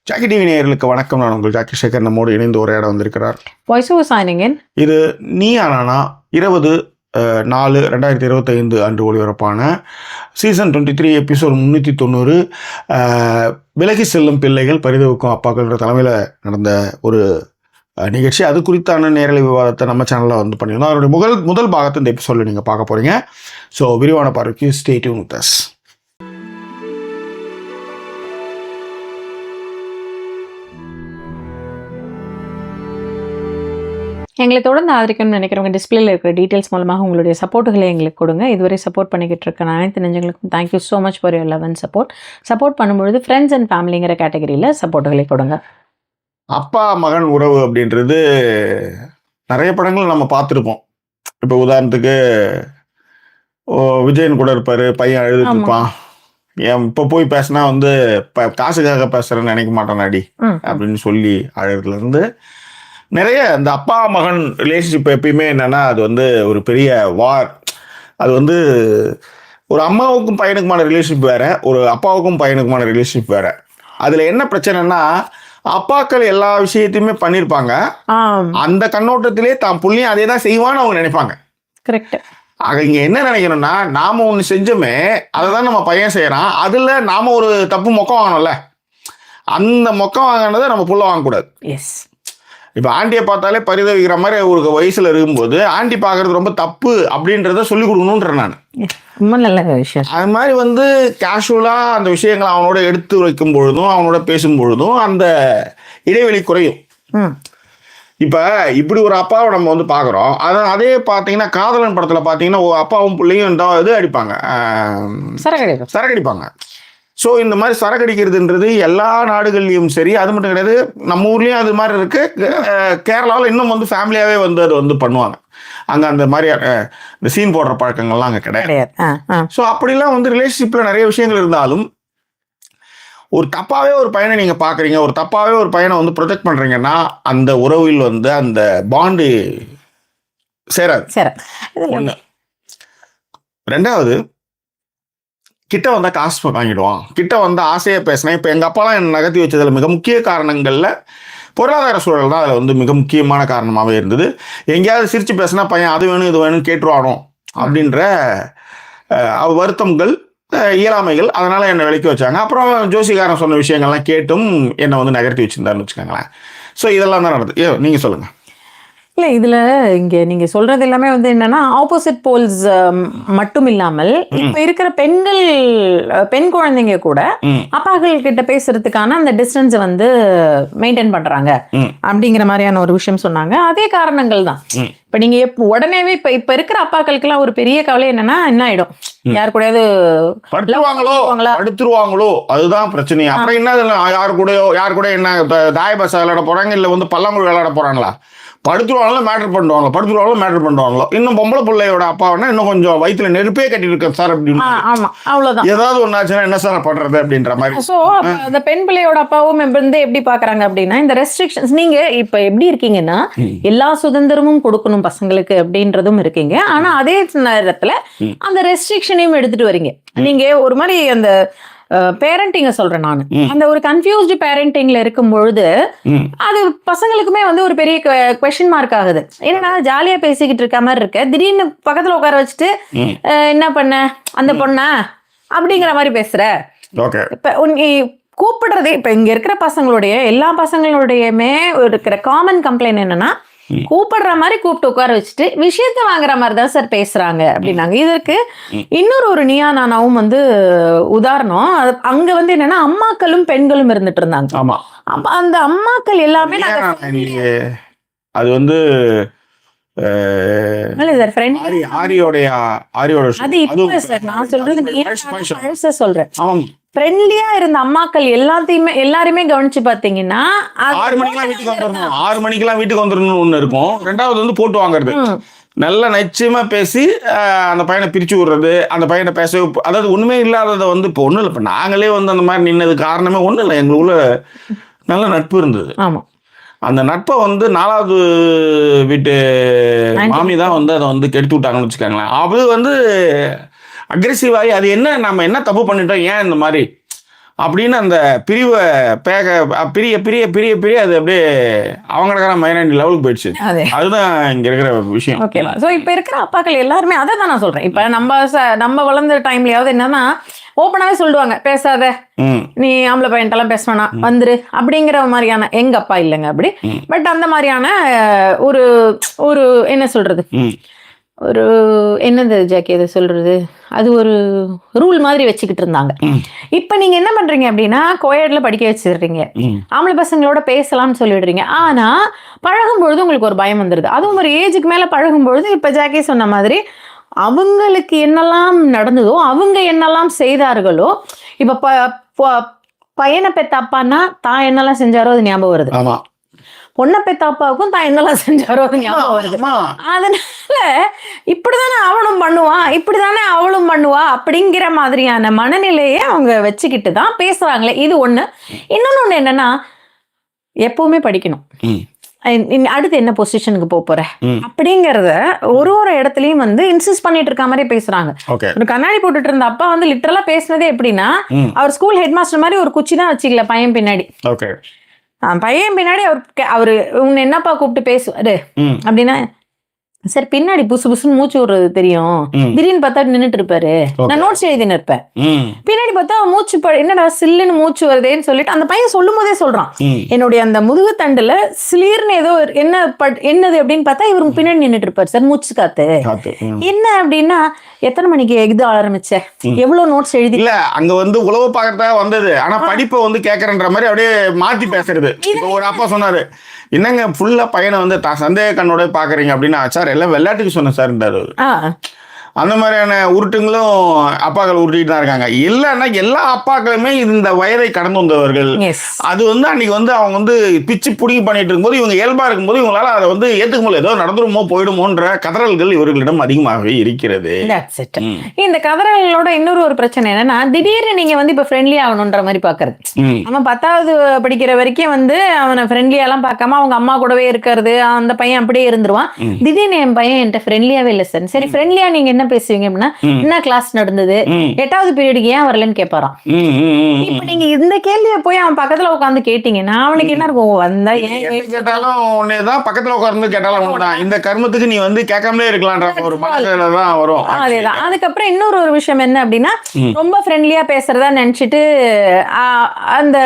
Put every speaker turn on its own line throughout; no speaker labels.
Jackie TV நேயர்களுக்கு வணக்கம். நான் உங்கள் ஜாக்கி சேகர். நம்மோடு இணைந்து உரையாட வந்திருக்கிறார். இது நீ ஆனானா 20/4/2025 அன்று ஒளிபரப்பான சீசன் 23 எபிசோட் 390 விலகி செல்லும் பிள்ளைகள் பரிதவிக்கும் அப்பாக்கள் தலைமையில் நடந்த ஒரு நிகழ்ச்சி. அது குறித்தான நேரலை விவாதத்தை நம்ம சேனலில் வந்து பண்ணியிருந்தோம். அதனுடைய முதல் பாகத்தை இந்த எபிசோடில் நீங்கள் பார்க்க போகிறீங்க. ஸோ விரிவான பார்வைக்கு ஸ்டே டியூன் வித் அஸ்.
எங்களை தொடர்ந்து ஆதரிக்கணும்னு நினைக்கிறவங்க டிஸ்பிளேல இருக்கிற டீட்டெயில்ஸ் மூலமாக உங்களுடைய சப்போர்ட்டுகளை எங்களுக்கு கொடுங்க. இதுவரை சப்போர்ட் பண்ணிக்கிட்டு இருக்க அனைத்து நெஞ்சங்களுக்கும் thank you so much for your love and support பண்ணும்பொழுது ஃப்ரெண்ட்ஸ் அண்ட் ஃபேமிலிங்கிற கேட்டகரியில் சப்போர்ட்டுகளை கொடுங்க.
அப்பா மகன் உறவு அப்படின்றது நிறைய படங்கள் நம்ம பார்த்துருப்போம். இப்போ உதாரணத்துக்கு விஜயன் கூட இருப்பார், பையன் அழுதுட்டு இருப்பான். இப்போ போய் பேசினா வந்து காசுக்காக பேசுறேன்னு நினைக்க மாட்டேன் அடி அப்படின்னு சொல்லி அழுறதுலேருந்து நிறைய இந்த அப்பா மகன் ரிலேஷன்ஷிப் எப்பயுமே என்னன்னா அது வந்து ஒரு பெரிய வார். அது வந்து ஒரு அம்மாவுக்கும் பையனுக்குமான ரிலேஷன்ஷிப் வேற, ஒரு அப்பாவுக்கும் பையனுக்குமான ரிலேஷன்ஷிப் வேற. அதுல என்ன பிரச்சனைனா அப்பாக்கள் எல்லா விஷயத்தையுமே பண்ணியிருப்பாங்க, அந்த கண்ணோட்டத்திலே தான் புள்ளியும் அதே தான் செய்வான்னு அவங்க நினைப்பாங்க.
கரெக்ட்.
இங்க என்ன நினைக்கணும்னா நாம ஒண்ணு செஞ்சோமே அதை தான் நம்ம பையன் செய்யறான், அதுல நாம ஒரு தப்பு மொக்கம் வாங்கணும்ல, அந்த மொக்கம் வாங்கினதை நம்ம புள்ள வாங்கக்கூடாது.
எஸ்.
இப்போ ஆண்டியை பார்த்தாலே பரிதவிக்கிற மாதிரி ஒரு வயசுல இருக்கும்போது ஆண்டி பார்க்கறது ரொம்ப தப்பு அப்படின்றத சொல்லி கொடுக்கணுன்ற நான்.
ரொம்ப நல்ல விஷயம்.
அது மாதிரி வந்து கேஷுவலா அந்த விஷயங்களை அவனோட எடுத்து வைக்கும் பொழுதும் அவனோட பேசும் பொழுதும் அந்த இடைவெளி குறையும். இப்ப இப்படி ஒரு அப்பாவை நம்ம வந்து பாக்குறோம். அதே பாத்தீங்கன்னா காதலன் படத்துல பாத்தீங்கன்னா அப்பாவும் பிள்ளையும் அடிப்பாங்க, சரக்கடிப்பாங்க. ஸோ இந்த மாதிரி சரக்கடிக்கிறதுன்றது எல்லா நாடுகள்லையும் சரி, அது மட்டும் கிடையாது, நம்ம ஊர்லேயும் அது மாதிரி இருக்கு. கேரளாவில் இன்னும் வந்து ஃபேமிலியாகவே வந்து அது வந்து பண்ணுவாங்க. அங்கே அந்த மாதிரி இந்த சீன் போடுற பழக்கங்கள்லாம் அங்கே கிடையாது. ஸோ அப்படிலாம் வந்து ரிலேஷன்ஷிப்பில் நிறைய விஷயங்கள் இருந்தாலும் ஒரு தப்பாகவே ஒரு பையனை நீங்கள் பார்க்குறீங்க, ஒரு தப்பாகவே ஒரு பையனை வந்து ப்ரொடெக்ட் பண்ணுறீங்கன்னா அந்த உறவில் வந்து அந்த பாண்டு சேராது. ஒன்று. ரெண்டாவது, கிட்ட வந்தால் காசு வாங்கிடுவான், கிட்ட வந்து ஆசையாக பேசினேன். இப்போ எங்கள் அப்பாலாம் என்னை நகர்த்தி வச்சதில் மிக முக்கிய காரணங்களில் பொருளாதார சூழல் தான் அதில் வந்து மிக முக்கியமான காரணமாகவே இருந்தது. எங்கேயாவது சிரித்து பேசினா பையன் அது வேணும் இது வேணும்னு கேட்டுருவானோ அப்படின்ற வருத்தங்கள், இயலாமைகள், அதனால் என்னை விலக்கி வச்சாங்க. அப்புறம் ஜோசிகாரன் சொன்ன விஷயங்கள்லாம் கேட்டும் என்னை வந்து நகர்த்தி வச்சுருந்தாருன்னு வச்சுக்கோங்களேன். ஸோ இதெல்லாம் தான் நடந்தது. நீங்கள் சொல்லுங்கள்.
இல்லை, இதில் இங்கே நீங்கள் சொல்கிறது எல்லாமே வந்து என்னென்னா ஆப்போசிட் போல்ஸ் மட்டும் இல்லாமல் இப்போ இருக்கிற பெண் குழந்தைங்க கூட அப்பாக்கள் கிட்ட பேசுறதுக்கான அந்த டிஸ்டன்ஸை வந்து மெயின்டைன் பண்ணுறாங்க அப்படிங்கிற மாதிரியான ஒரு விஷயம் சொன்னாங்க. அதே காரணங்கள் தான். இப்போ நீங்கள் உடனேவே இப்போ இருக்கிற அப்பாக்களுக்கெல்லாம் ஒரு பெரிய கவலை என்னன்னா என்ன ஆகிடும், யார் கூடயாவது
அடுத்துருவாங்களோ, அதுதான் பிரச்சனை. அப்புறம் என்ன, யார் கூட என்ன தாயபாசா விளையாட போகிறாங்க, இல்லை வந்து பல்லாங்குழி விளையாட போகிறாங்களா, படுத்துருவாங்களோ மேட்டர் பண்ணுவாங்களோ. இன்னும் பொம்பளை பிள்ளையோட அப்பாவனா இன்னும் கொஞ்சம் வயிற்றுல நெருப்பே கட்டிட்டு இருக்க சார் அப்படின்னு.
அவ்வளவுதான்.
ஏதாவது ஒன்னாச்சுன்னா என்ன சார் பண்றது அப்படின்ற மாதிரி.
ஸோ அந்த பெண் பிள்ளையோட அப்பாவும் வந்து எப்படி பாக்குறாங்க அப்படின்னா, இந்த ரெஸ்ட்ரிக்ஷன்ஸ், நீங்க இப்ப எப்படி இருக்கீங்கன்னா எல்லா சுதந்திரமும் கொடுக்கணும் பசங்களுக்கு அப்படின்றதும் இருக்கீங்க, ஆனா அதே நேரத்துல அந்த ரெஸ்ட்ரிக்ஷனையும் எடுத்துட்டு வரீங்க. நீங்க ஒரு மாதிரி அந்த பேரண்டிங்க சொல்றேன் நான், அந்த ஒரு கன்ஃபியூஸ்டு பேரண்டிங்ல இருக்கும் பொழுது அது பசங்களுக்குமே வந்து ஒரு பெரிய குவெஸ்சன் மார்க் ஆகுது. என்னன்னா ஜாலியா பேசிக்கிட்டு இருக்க மாதிரி இருக்க, திடீர்னு பக்கத்துல உட்கார வச்சுட்டு என்ன பண்ண அந்த பொண்ணா அப்படிங்கிற மாதிரி பேசுற. இப்ப கூப்பிடுறதே இப்ப இங்க இருக்கிற பசங்களுடைய எல்லா பசங்களுடையமே இருக்கிற காமன் கம்ப்ளைண்ட் என்னன்னா, கூப்பிடுற மாதிரி கூப்பிட்டு உட்கார வச்சுட்டு விஷயத்த வாங்குற மாதிரி தான் சார் பேசுறாங்க அப்படின்னாங்க. இதற்கு இன்னொரு ஒரு நீயா நானாவும் வந்து உதாரணம். அங்க வந்து என்னன்னா அம்மாக்களும் பெண்களும் இருந்துட்டு இருந்தாங்க.
ஆமா,
அந்த அம்மாக்கள் எல்லாமே
அது வந்து
ஃப்ரெண்ட்லியா இருந்த அம்மாக்கள் எல்லாருமே கவனிச்சு பாத்தீங்கன்னா
6 மணிக்கெல்லாம் வீட்டுக்கு வந்துடணும் ஒண்ணு இருக்கும். ரெண்டாவது வந்து போட்டு வாங்குறது, நல்லா நிச்சயமா பேசி அந்த பையனை பிரிச்சு விடுறது, அந்த பையனை பேச, அதாவது ஒண்ணுமே இல்லாததை வந்து இப்போ ஒண்ணும் இல்லை. இப்போ நாங்களே வந்து அந்த மாதிரி நின்னது காரணமே ஒண்ணும் இல்லை, எங்களுக்குள்ள நல்ல நட்பு இருந்தது.
ஆமா,
அந்த நட்பை வந்து 4வது வீட்டு மாமி தான் வந்து அதை வந்து கெடுத்து விட்டாங்கன்னு வச்சுக்காங்களேன். அது வந்து அக்ரெசிவ் ஆகி அது என்ன நம்ம என்ன தப்பு பண்ணிட்டோம், ஏன் இந்த மாதிரி அப்படின்னு அந்த பிரிவை பிரிய பிரிய பிரிய பிரிய அது அப்படியே அவங்களுக்கான மைனாரிட்டி லெவலுக்கு போயிடுச்சு. அதுதான் இங்க இருக்கிற விஷயம்.
ஓகேவா? ஸோ இப்போ இருக்கிற அப்பாக்கள் எல்லாருமே அதை தான் நான் சொல்றேன். இப்போ நம்ம வளர்ந்த டைம்லயாவது என்னன்னா ஓப்பனாவே சொல்லுவாங்க, பேசாத, நீ ஆம்பளை பையன்ட்டெல்லாம் பேசணும்னா வந்துரு அப்படிங்கிற மாதிரியான. எங்க அப்பா இல்லைங்க அப்படி. பட் அந்த மாதிரியான ஒரு ஒரு என்ன சொல்றது, ஒரு என்னது ஜாக்கி அதை சொல்றது, அது ஒரு ரூல் மாதிரி வச்சுக்கிட்டு இருந்தாங்க. இப்ப நீங்க என்ன பண்றீங்க அப்படின்னா கோயட்ல படிக்க வச்சிடுறீங்க, ஆம்பளை பசங்களோட பேசலாம்னு சொல்லிடுறீங்க. ஆனா பழகும்பொழுது உங்களுக்கு ஒரு பயம் வந்துடுது. அதுவும் ஒரு ஏஜுக்கு மேல பழகும்பொழுது இப்ப ஜாக்கி சொன்ன மாதிரி அவங்களுக்கு என்னெல்லாம் நடந்ததோ, அவங்க என்னெல்லாம் செய்தார்களோ, இப்ப பையனை பெத்த அப்பான்னா தான் என்னெல்லாம் செஞ்சாரோ அது ஞாபகம் வருது.
ஆமா,
பொண்ணை பெத்த அப்பாவுக்கும் தான் என்னெல்லாம் செஞ்சாரோ அது ஞாபகம் வருது. அதனால இப்படிதானே அவனும் பண்ணுவான், இப்படிதானே அவளும் பண்ணுவா அப்படிங்கிற மாதிரியான மனநிலையை அவங்க வச்சுக்கிட்டு தான் பேசுறாங்களே. இது ஒண்ணு. இன்னொன்னு என்னன்னா, எப்பவுமே படிக்கணும், அடுத்து என்ன பொசிஷனுக்கு போற அப்படிங்கறத ஒரு இடத்துலயும் வந்து இன்சிஸ்ட் பண்ணிட்டு இருக்க மாதிரி பேசுறாங்க. ஒரு கண்ணாடி போட்டுட்டு இருந்த அப்பா வந்து லிட்டரலா பேசுனதே எப்படின்னா, அவர் ஸ்கூல் ஹெட் மாஸ்டர் மாதிரி ஒரு குச்சி தான் வச்சுக்கல பையன் பின்னாடி. பையன் பின்னாடி அவரு உன்னை என்னப்பா கூப்பிட்டு பேசுவாரு அப்படின்னா, சார் பின்னாடி புசு புசுன்னு மூச்சு விடுறது தெரியும், திடீர்னு பார்த்தா நின்றுட்டு இருப்பாரு, நான் நோட்ஸ் எழுதினு இருப்பேன், பின்னாடி பார்த்தா மூச்சு என்னடா சில்லுன்னு மூச்சு வருதேன்னு சொல்லிட்டு அந்த பையன் சொல்லும் போதே சொல்றான், என்னுடைய அந்த முதுகு தண்டுல சிலிர்னு ஏதோ என்னது அப்படின்னு பார்த்தா இவருக்கு பின்னாடி நின்றுட்டு இருப்பாரு சார் மூச்சு காத்து. என்ன அப்படின்னா, எத்தனை மணிக்கு இது ஆரம்பிச்ச, எவ்வளவு நோட்ஸ் எழுதி
இல்ல அங்க வந்து உழவு பார்க்கறதா வந்தது, ஆனா படிப்பை வந்து கேட்கறன்ற மாதிரி அப்படியே மாத்தி பேசுறது. ஒரு அப்பா சொன்னாரு, என்னங்க ஃபுல்லா பையனை வந்து சந்தேக கண்ணோட பாக்குறீங்க அப்படின்னா, சார் எல்லாம் விளையாட்டுக்கு சொன்ன சார். அந்த மாதிரியான உருட்டுங்களும் அப்பாக்கள் உருட்டிட்டு தான் இருக்காங்க. இல்லைன்னா எல்லா அப்பாக்களுமே இந்த வயதை கடந்து வந்தவர்கள். அது வந்து அன்னைக்கு வந்து அவங்க வந்து பிச்சு புடிங்கி பண்ணிட்டு இருக்கும்போது, இவங்க இயல்பா இருக்கும்போது இவங்களால அதை வந்து ஏத்துக்க முடியல. ஏதோ நடந்துருமோ போயிடுமோன்ற கதறல்கள் இவர்களிடம் அதிகமாகவே இருக்கிறது.
இந்த கதறல்களோட இன்னொரு பிரச்சனை என்னன்னா, திடீர்னு நீங்க வந்து இப்ப ஃப்ரெண்ட்லி ஆகணும்ன்ற மாதிரி பாக்குறது. அவன் 10வது படிக்கிற வரைக்கும் வந்து அவனை ஃப்ரெண்ட்லியா எல்லாம் பார்க்காம அவங்க அம்மா கூடவே இருக்கிறது, அந்த பையன் அப்படியே இருந்துருவான். திடீர்னு என் பையன் என்கிட்ட ஃப்ரெண்ட்லியாவே இல்லை சார். சரி ஃப்ரெண்ட்லியா நீங்க என்ன பேசுவீங்க அப்படின்னா, என்ன கிளாஸ் நடந்தது, 8வது பீரியடுக்கு ஏன் வரலன்னு கேட்பாராம். இப்ப நீங்க இந்த கேள்வியை போய் அவன் பக்கத்துல உட்காந்து கேட்டீங்கன்னா அவனுக்கு என்ன இருக்கும், வந்தா ஏன்
கேட்டாலும் ஒன்னேதான், பக்கத்துல உட்கார்ந்து கேட்டாலும் ஒண்ணுதான், இந்த கர்மத்துக்கு நீ வந்து கேட்காமலே இருக்கலாம்ன்ற ஒரு மனசுல தான் வரும்.
அதேதான். அதுக்கப்புறம் இன்னொரு விஷயம் என்ன அப்படின்னா, ரொம்ப ஃப்ரெண்ட்லியா பேசுறதா நினைச்சிட்டு அந்த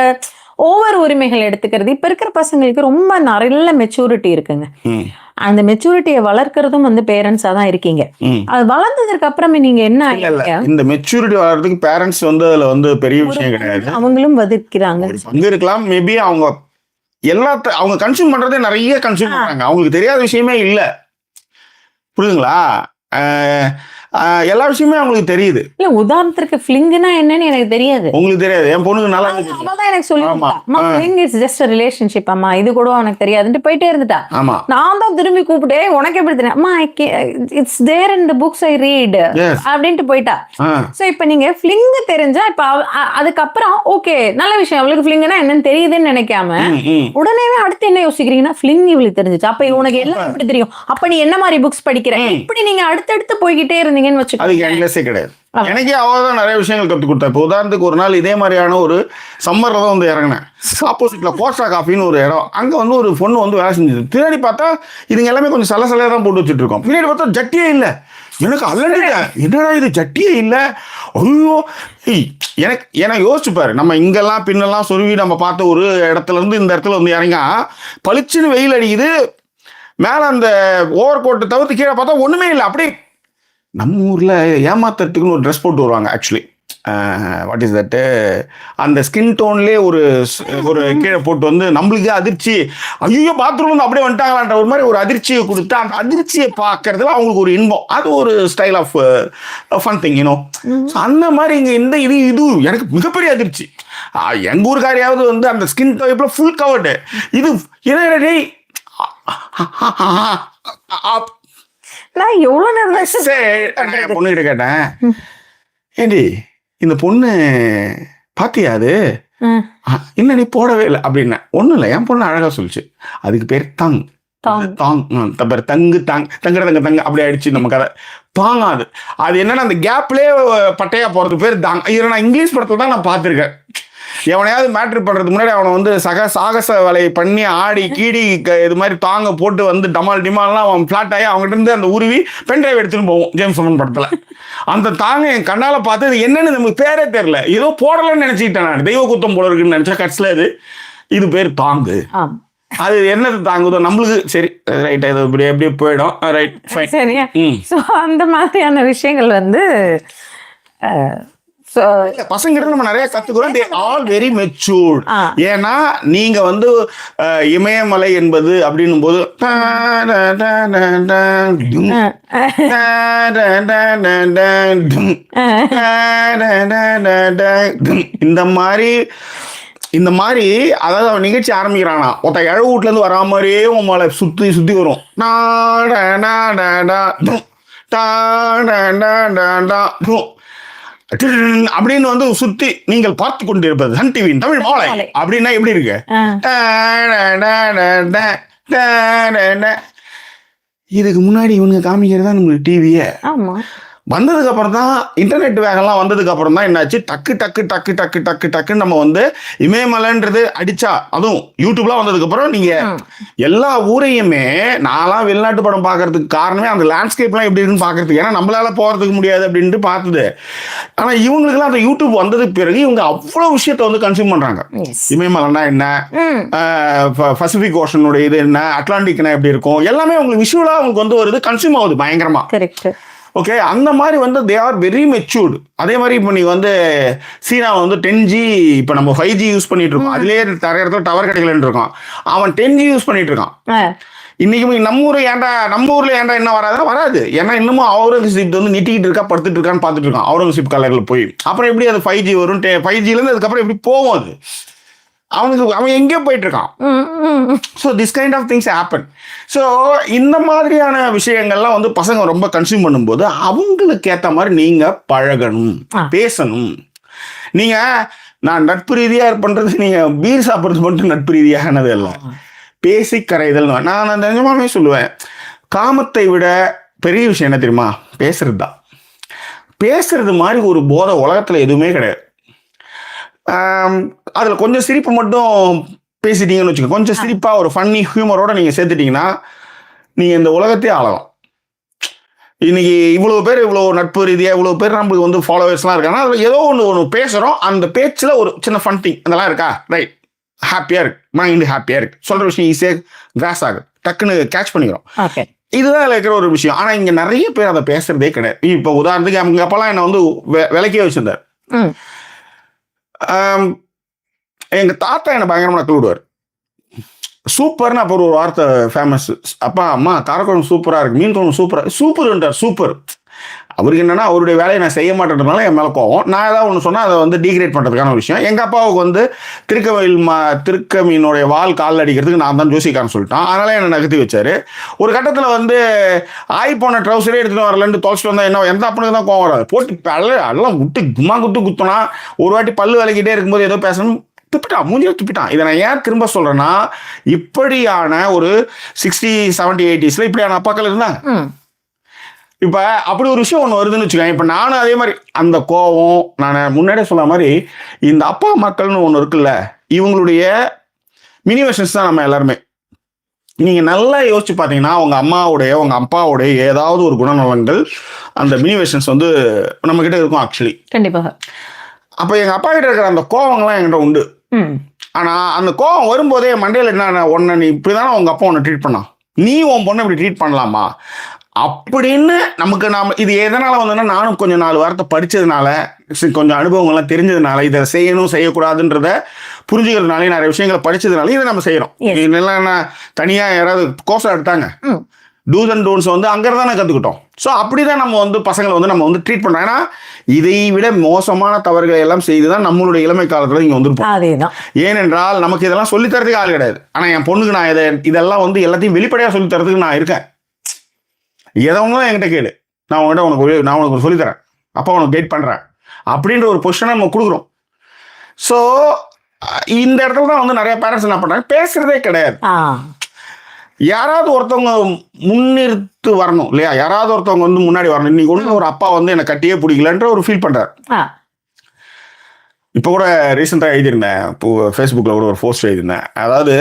ஓவர் உரிமைகள் எடுத்துக்கிறது. இப்ப இருக்கிற பசங்களுக்கு ரொம்ப நல்ல மெச்சூரிட்டி இருக்குங்க. அந்த மெச்சூரிட்டியை வளர்க்கறதும் வந்து பேரண்ட்ஸா தான் இருக்கீங்க. அது வளர்ந்ததுக்கு அப்புறமே நீங்க என்ன,
இந்த மெச்சூரிட்டி வளர்றதுக்கு பேரண்ட்ஸ் வந்து அதுல வந்து பெரிய விஷயம் கிடையாது.
அவங்களும் வதிர்க்கிறாங்க,
பங்கு இருக்கலாம். மேபி அவங்க அவங்க கன்சியூம் பண்றதே நிறைய கன்சியூம் பண்றாங்க. அவங்களுக்கு தெரியாத விஷயமே இல்ல, புரியுதுங்களா? எல்லா விஷயமே அவங்களுக்கு தெரியுது.
இல்ல உதாரணத்துக்கு ஃபிளிங்னா என்னன்னு எனக்கு தெரியாது,
உங்களுக்கு தெரியாது. என் பொண்ணுக்கு நல்லா
அவதான் எனக்கு சொல்லி ஜஸ்ட் ரிலேஷன்ஷிப், அம்மா இது கூட உனக்கு தெரியாதுன்னு போயிட்டே இருந்துட்டா. நான் தான் திரும்பி கூப்பிட்டு உனக்கு எப்படி தெரியும், அம்மா it's there in the books I read அப்படின்ட்டு போயிட்டா. சோ இப்ப நீங்க ஃபிளிங் தெரிஞ்சா இப்ப அதுக்கப்புறம் ஓகே நல்ல விஷயம், அவளுக்கு ஃபிளிங்னா என்னன்னு தெரியுதுன்னு நினைக்காம உடனேவே அடுத்து என்ன யோசிக்கிறீங்கன்னா, ஃபிளிங் இவளுக்கு தெரிஞ்சிச்சு, அப்ப உனக்கு எல்லாம் எப்படி தெரியும், அப்ப நீ என்ன மாதிரி புக்ஸ் படிக்கிற, இப்படி நீங்க அடுத்தடுத்து போய்கிட்டே இருந்தீங்க.
அதுக்கு எண்ட்லெஸ்ஸே கிடையாது. எனக்கே அவதான் நிறைய விஷயங்கள் கற்றுக் கொடுத்தா. இப்போ உதாரணத்துக்கு ஒரு நாள் இதே மாதிரியான ஒரு சம்மர்ல தான் வந்து இறங்கினேன். ஆப்போசிட்ல கோஸ்டா காஃபின்னு ஒரு இடம், அங்க வந்து ஒரு பொண்ணு வந்து வேலை செஞ்சது. பின்னாடி பார்த்தா இதுங்க எல்லாமே கொஞ்சம் சலசலையா தான் போட்டு வச்சுட்டு இருக்கோம். பின்னாடி பார்த்தா ஜட்டியே இல்லை. எனக்கு அல்லடிட்டேன், என்னடா இது ஜட்டியே இல்லை, ஐயோ. எனக்கு யோசிச்சு பாரு, நம்ம இங்கெல்லாம் பின்னெல்லாம் சொருவி நம்ம பார்த்த ஒரு இடத்துல இருந்து இந்த இடத்துல வந்து இறங்கா பளிச்சுன்னு வெயில் அடிக்குது. மேலே அந்த ஓவர் கோட்டை தவிர்த்து கீழே பார்த்தா ஒண்ணுமே இல்லை. அப்படியே நம்ம ஊரில் ஏமாத்துறதுக்குன்னு ஒரு ட்ரெஸ் போட்டு வருவாங்க. ஆக்சுவலி வாட் இஸ் தட்டு, அந்த ஸ்கின் டோன்லேயே ஒரு கீழே போட்டு வந்து நம்மளுக்கு அதிர்ச்சி, ஐயோ பாத்ரூம் வந்து அப்படியே வந்துட்டாங்களான்ற ஒரு மாதிரி ஒரு அதிர்ச்சியை கொடுத்து, அந்த அதிர்ச்சியை பார்க்கறதுல அவங்களுக்கு ஒரு இன்பம். அது ஒரு style of fun thing, you know. அந்த மாதிரி இங்கே இது எனக்கு மிகப்பெரிய அதிர்ச்சி. எங்கள் ஊருக்காரியாவது வந்து அந்த ஸ்கின் டைப்பில் ஃபுல் கவர்டு, இது என்ன
நான் எவ்வளவு நேரம்
பொண்ணுகிட்ட கேட்டேன், ஏண்டி இந்த பொண்ணு பாத்தியா, அது இல்ல நீ போடவே இல்லை அப்படின்னா. ஒண்ணும் இல்லை, என் பொண்ணு அழகா சொல்லிச்சு, அதுக்கு பேர் தங் தங்கு அப்படி ஆயிடுச்சு நம்ம கதை. தாங்காது. அது என்னன்னா அந்த கேப்லயே பட்டையா போறது பேர் தாங். இதை நான் இங்கிலீஷ் படத்துல தான் நான் பார்த்துருக்கேன். எவனையாவது மேட்ரு பண்றதுக்கு முன்னாடி அவனை வந்து சாகச வேலை பண்ணி ஆடி கீடி இது மாதிரி தாங்க போட்டு வந்து டமால் டிமால்லாம் அவன் ஃபிளாட் ஆகி அவங்ககிட்ட இருந்து அந்த உருவி பென்ட்ரைவ் எடுத்துன்னு போவோம் ஜேம்ஸ் பாண்ட் படத்துல. அந்த தாங்க என் கண்ணால பார்த்து இது என்னன்னு நமக்கு பேரே தெரியல, ஏதோ போடலன்னு நினைச்சிட்டேன் நான், தெய்வ குத்தம் போல இருக்குன்னு நினைச்சா கட்சில இது பேர் தாங்கு. அது என்னது தாங்குதோ நம்மளுக்கு சரி ரைட், இது இப்படி எப்படியே போயிடும் ரைட் ஃபைன்.
சரியா? ஸோ அந்த மாதிரியான விஷயங்கள் வந்து
பசங்க கிட்ட நம்ம நிறைய கத்துக்கிறோம். they all very matured. ஏன்னா நீங்க வந்து இமயமலை என்பது அப்படின்னும் போது இந்த மாதிரி அதாவது அவன் நிகழ்ச்சி ஆரம்பிக்கிறானா ஒருத்த இழவு வீட்டுல இருந்து வரா மாதிரியே உன் மேல சுத்தி சுத்தி வரும் அப்படின்னு வந்து சுத்தி நீங்கள் பார்த்து கொண்டு இருப்பது சன் டிவியின் தமிழ் மாலை அப்படின்னா எப்படி இருக்கு? இதுக்கு முன்னாடி இவனுங்க காமிக்கிறது தான் நம்மளுக்கு டிவியே. வந்ததுக்கு அப்புறம் தான் இன்டர்நெட் வேகம்லாம் வந்ததுக்கு அப்புறம் தான் என்னாச்சு, டக்கு டக்கு டக்கு டக்கு டக்கு டக்குன்னு நம்ம வந்து இமயமலைன்றது அடிச்சா, அதுவும் யூடியூப்லாம் வந்ததுக்கு அப்புறம் நீங்க எல்லா ஊரையுமே, நான்லாம் வெளிநாட்டு படம் பார்க்கறதுக்கு காரணமே அந்த லேண்ட்ஸ்கேப்லாம் எப்படி இருக்குன்னு பார்க்கறதுக்கு, ஏன்னா நம்மளால போறதுக்கு முடியாது அப்படின்ட்டு பார்த்தது. ஆனா இவங்களுக்குலாம் அந்த யூடியூப் வந்ததுக்கு பிறகு இவங்க அவ்வளவு விஷயத்த வந்து கன்சியூம் பண்றாங்க. இமயமலைன்னா என்ன, பசிபிக் ஓஷனுடைய இது என்ன, அட்லாண்டிக்னா எப்படி இருக்கும், எல்லாமே உங்களுக்கு விஷுவலா உங்களுக்கு வந்து வருது, கன்சியூம் ஆகுது பயங்கரமா. ஓகே, அந்த மாதிரி வந்து தே ஆர் வெரி மெச்சூர்டு. அதே மாதிரி இப்போ நீ வந்து சீனா வந்து 10G, இப்போ நம்ம 5G யூஸ் பண்ணிட்டு இருக்கோம், அதுலேயே நிறைய இடத்துல டவர் கிடைக்கலன்னு இருக்கோம், அவன் 10G யூஸ் பண்ணிட்டு இருக்கான். இன்னைக்கு நம்ம ஊர்ல ஏன்டா என்ன வராது, ஏன்னா இன்னமும் அவுரங்கசீப் வந்து நிட்டிக்கிட்டு இருக்கா, படுத்துட்டு இருக்கான்னு பார்த்துட்டு இருக்கான் அவுரங்கசீப் கலர்ல போய். அப்புறம் எப்படி அது 5G வரும், 5Gலேருந்து அதுக்கப்புறம் எப்படி போகும் அது, அவன் எங்கேயோ போயிட்டு இருக்கான். So this kind of things happen. So இந்த மாதிரியான விஷயங்கள்லாம் வந்து பசங்க ரொம்ப கன்சியூம் பண்ணும்போது அவங்களுக்கு ஏற்ற மாதிரி நீங்க பழகணும், பேசணும். நீங்க நான் நட்பு ரீதியா பண்றது, நீங்க பீர் சாப்பிட்றது மட்டும் நட்பு ரீதியானது இல்லை, பேசி கரைதல். நான் நிஜமாவே சொல்லுவேன், காமத்தை விட பெரிய விஷயம் என்ன தெரியுமா, பேசுறது தான். பேசுறது மாதிரி ஒரு போதை உலகத்துல எதுவுமே கிடையாது. அதில் கொஞ்சம் சிரிப்பு மட்டும் பேசிட்டீங்கன்னு வச்சுக்கோங்க, கொஞ்சம் சிரிப்பாக ஒரு ஃபன்னி ஹியூமரோட நீங்கள் சேர்த்துட்டீங்கன்னா நீங்கள் இந்த உலகத்தையே ஆளலாம். இன்னைக்கு இவ்வளோ பேர், இவ்வளோ நட்பு ரீதியாக இவ்வளோ பேர் நம்மளுக்கு வந்து ஃபாலோவர்ஸ்லாம் இருக்காங்கன்னா அதில் ஏதோ ஒன்று பேசுகிறோம், அந்த பேச்சில் ஒரு சின்ன ஃபன்டிங் அதெல்லாம் இருக்கா, ரைட், ஹாப்பியாக இருக்கு, மைண்டு ஹாப்பியாக இருக்கு, சொல்கிற விஷயம் ஈஸியாக கிராஸ் ஆகுது, டக்குன்னு கேட்ச் பண்ணிக்கிறோம். இதுதான் அதில் இருக்கிற ஒரு விஷயம். ஆனால் இங்கே நிறைய பேர் அதை பேசுறதே கிடையாது. இப்போ உதாரணத்துக்கு அவங்க அப்பெல்லாம் என்னை வந்து விலைக்கே வச்சிருந்தார். எங்க தாத்தா என்ன பயங்கரமா நக்கல் விடுவார். சூப்பர்னு அப்போ ஒரு வார்த்தை ஃபேமஸ், அப்பா அம்மா காரக்குழம்பு சூப்பரா இருக்கு, மீன் குழம்பு சூப்பர்ன்றார். சூப்பர். அவருக்கு என்னன்னா அவருடைய வேலையை நான் செய்ய மாட்டேன்றதுனால என் மேலே கோவம். நான் ஏதாவது ஒன்று சொன்னால் அதை வந்து டீக்ரேட் பண்ணுறதுக்கான ஒரு விஷயம். எங்கள் அப்பாவுக்கு வந்து திருக்க மீனுடைய வால் காலில் அடிக்கிறதுக்கு நான் தான் ஜோசிக்காரன் சொல்லிட்டான், அதனால என்னை நகர்த்தி வச்சாரு. ஒரு கட்டத்தில் வந்து போன ட்ரௌசரே எடுத்துகிட்டு வரலன்னு தொலைச்சிட்டு வந்தா என்ன, எந்த அப்பனுக்கு தான் கோவம் வராது, போட்டு எல்லாம் விட்டு கும்மா குத்துனா ஒரு வாட்டி பல்லு விளக்கிட்டே இருக்கும்போது ஏதோ பேசணும், துப்பிட்டான், மூஞ்சில துப்பிட்டான். இதை நான் ஏன் திரும்ப சொல்றேன்னா, இப்படியான ஒரு 60, 70, 80s இப்படியான அப்பாக்கள் இருந்தாங்க. இப்ப அப்படி ஒரு விஷயம் ஒன்று வருதுன்னு வச்சுக்கோங்க. இப்ப நானும் அதே மாதிரி அந்த கோவம், நான் முன்னாடியே சொன்ன மாதிரி இந்த அப்பா மக்கள்னு ஒன்று இருக்குல்ல, இவங்களுடைய மினிவேஷன்ஸ் தான் நம்ம எல்லாருமே. நீங்க நல்லா யோசிச்சு பார்த்தீங்கன்னா உங்க அம்மாவுடைய உங்க அப்பாவுடைய ஏதாவது ஒரு குணநலன்கள் அந்த மினிவேஷன்ஸ் வந்து நம்ம கிட்ட இருக்கும் ஆக்சுவலி.
கண்டிப்பாக.
அப்ப எங்க அப்பா கிட்ட இருக்கிற அந்த கோவங்கள்லாம் என்கிட்ட உண்டு. ஆனா அந்த கோவம் வரும்போதே மண்டையில என்ன, ஒன்னு நீ இப்படிதானே உங்க அப்பா உன்னை ட்ரீட் பண்ணா, நீ உன் பொண்ணை இப்படி ட்ரீட் பண்ணலாமா அப்படின்னு நமக்கு நாம இது எதனால வந்ததுன்னா, நானும் கொஞ்சம் 4 வாரத்தை படிச்சதுனால, கொஞ்சம் அனுபவங்கள்லாம் தெரிஞ்சதுனால, இதை செய்யணும் செய்யக்கூடாதுன்றத புரிஞ்சுக்கிறதுனால, நிறைய விஷயங்களை படிச்சதுனால இதை நம்ம செய்யறோம். இதெல்லாம் தனியா யாராவது கோர்ஸ் எடுத்தாங்க, டூஸ் அண்ட் டோன்ஸ் வந்து அங்கதான் கத்துக்கிட்டோம். ஸோ அப்படிதான் நம்ம வந்து பசங்களை வந்து நம்ம வந்து ட்ரீட் பண்றோம். ஏன்னா இதை விட மோசமான தவறுகளை எல்லாம் செய்துதான் நம்மளுடைய இளமை காலத்துல இங்க வந்துருப்போம். ஏனென்றால் நமக்கு இதெல்லாம் சொல்லி தரதுக்கு ஆள் கிடையாது. ஆனா என் பொண்ணுக்கு நான் இதெல்லாம் வந்து எல்லாத்தையும் வெளிப்படையா சொல்லி தரதுக்கு நான் இருக்கேன். எதவங்களும் என்கிட்ட கேளு, நான் உனக்கு சொல்லித்தரேன், அப்பா உனக்கு கைட் பண்றேன் அப்படின்ற ஒரு பொசிஷனை நம்ம கொடுக்குறோம். ஸோ இந்த இடத்துல தான் வந்து நிறைய பேரண்ட்ஸ் என்ன பண்றாங்க, பேசுறதே கிடையாது. யாராவது ஒருத்தவங்க முன்னிறுத்து வரணும் இல்லையா, யாராவது ஒருத்தவங்க வந்து முன்னாடி வரணும். இன்னைக்கு ஒன்று ஒரு அப்பா வந்து என்னை கட்டியே பிடிக்கலன்ற ஒரு ஃபீல் பண்றாரு. இப்போ கூட ரீசெண்டாக எழுதியிருந்தேன், இப்போ ஃபேஸ்புக்கில் கூட ஒரு போஸ்ட் எழுதியிருந்தேன். அதாவது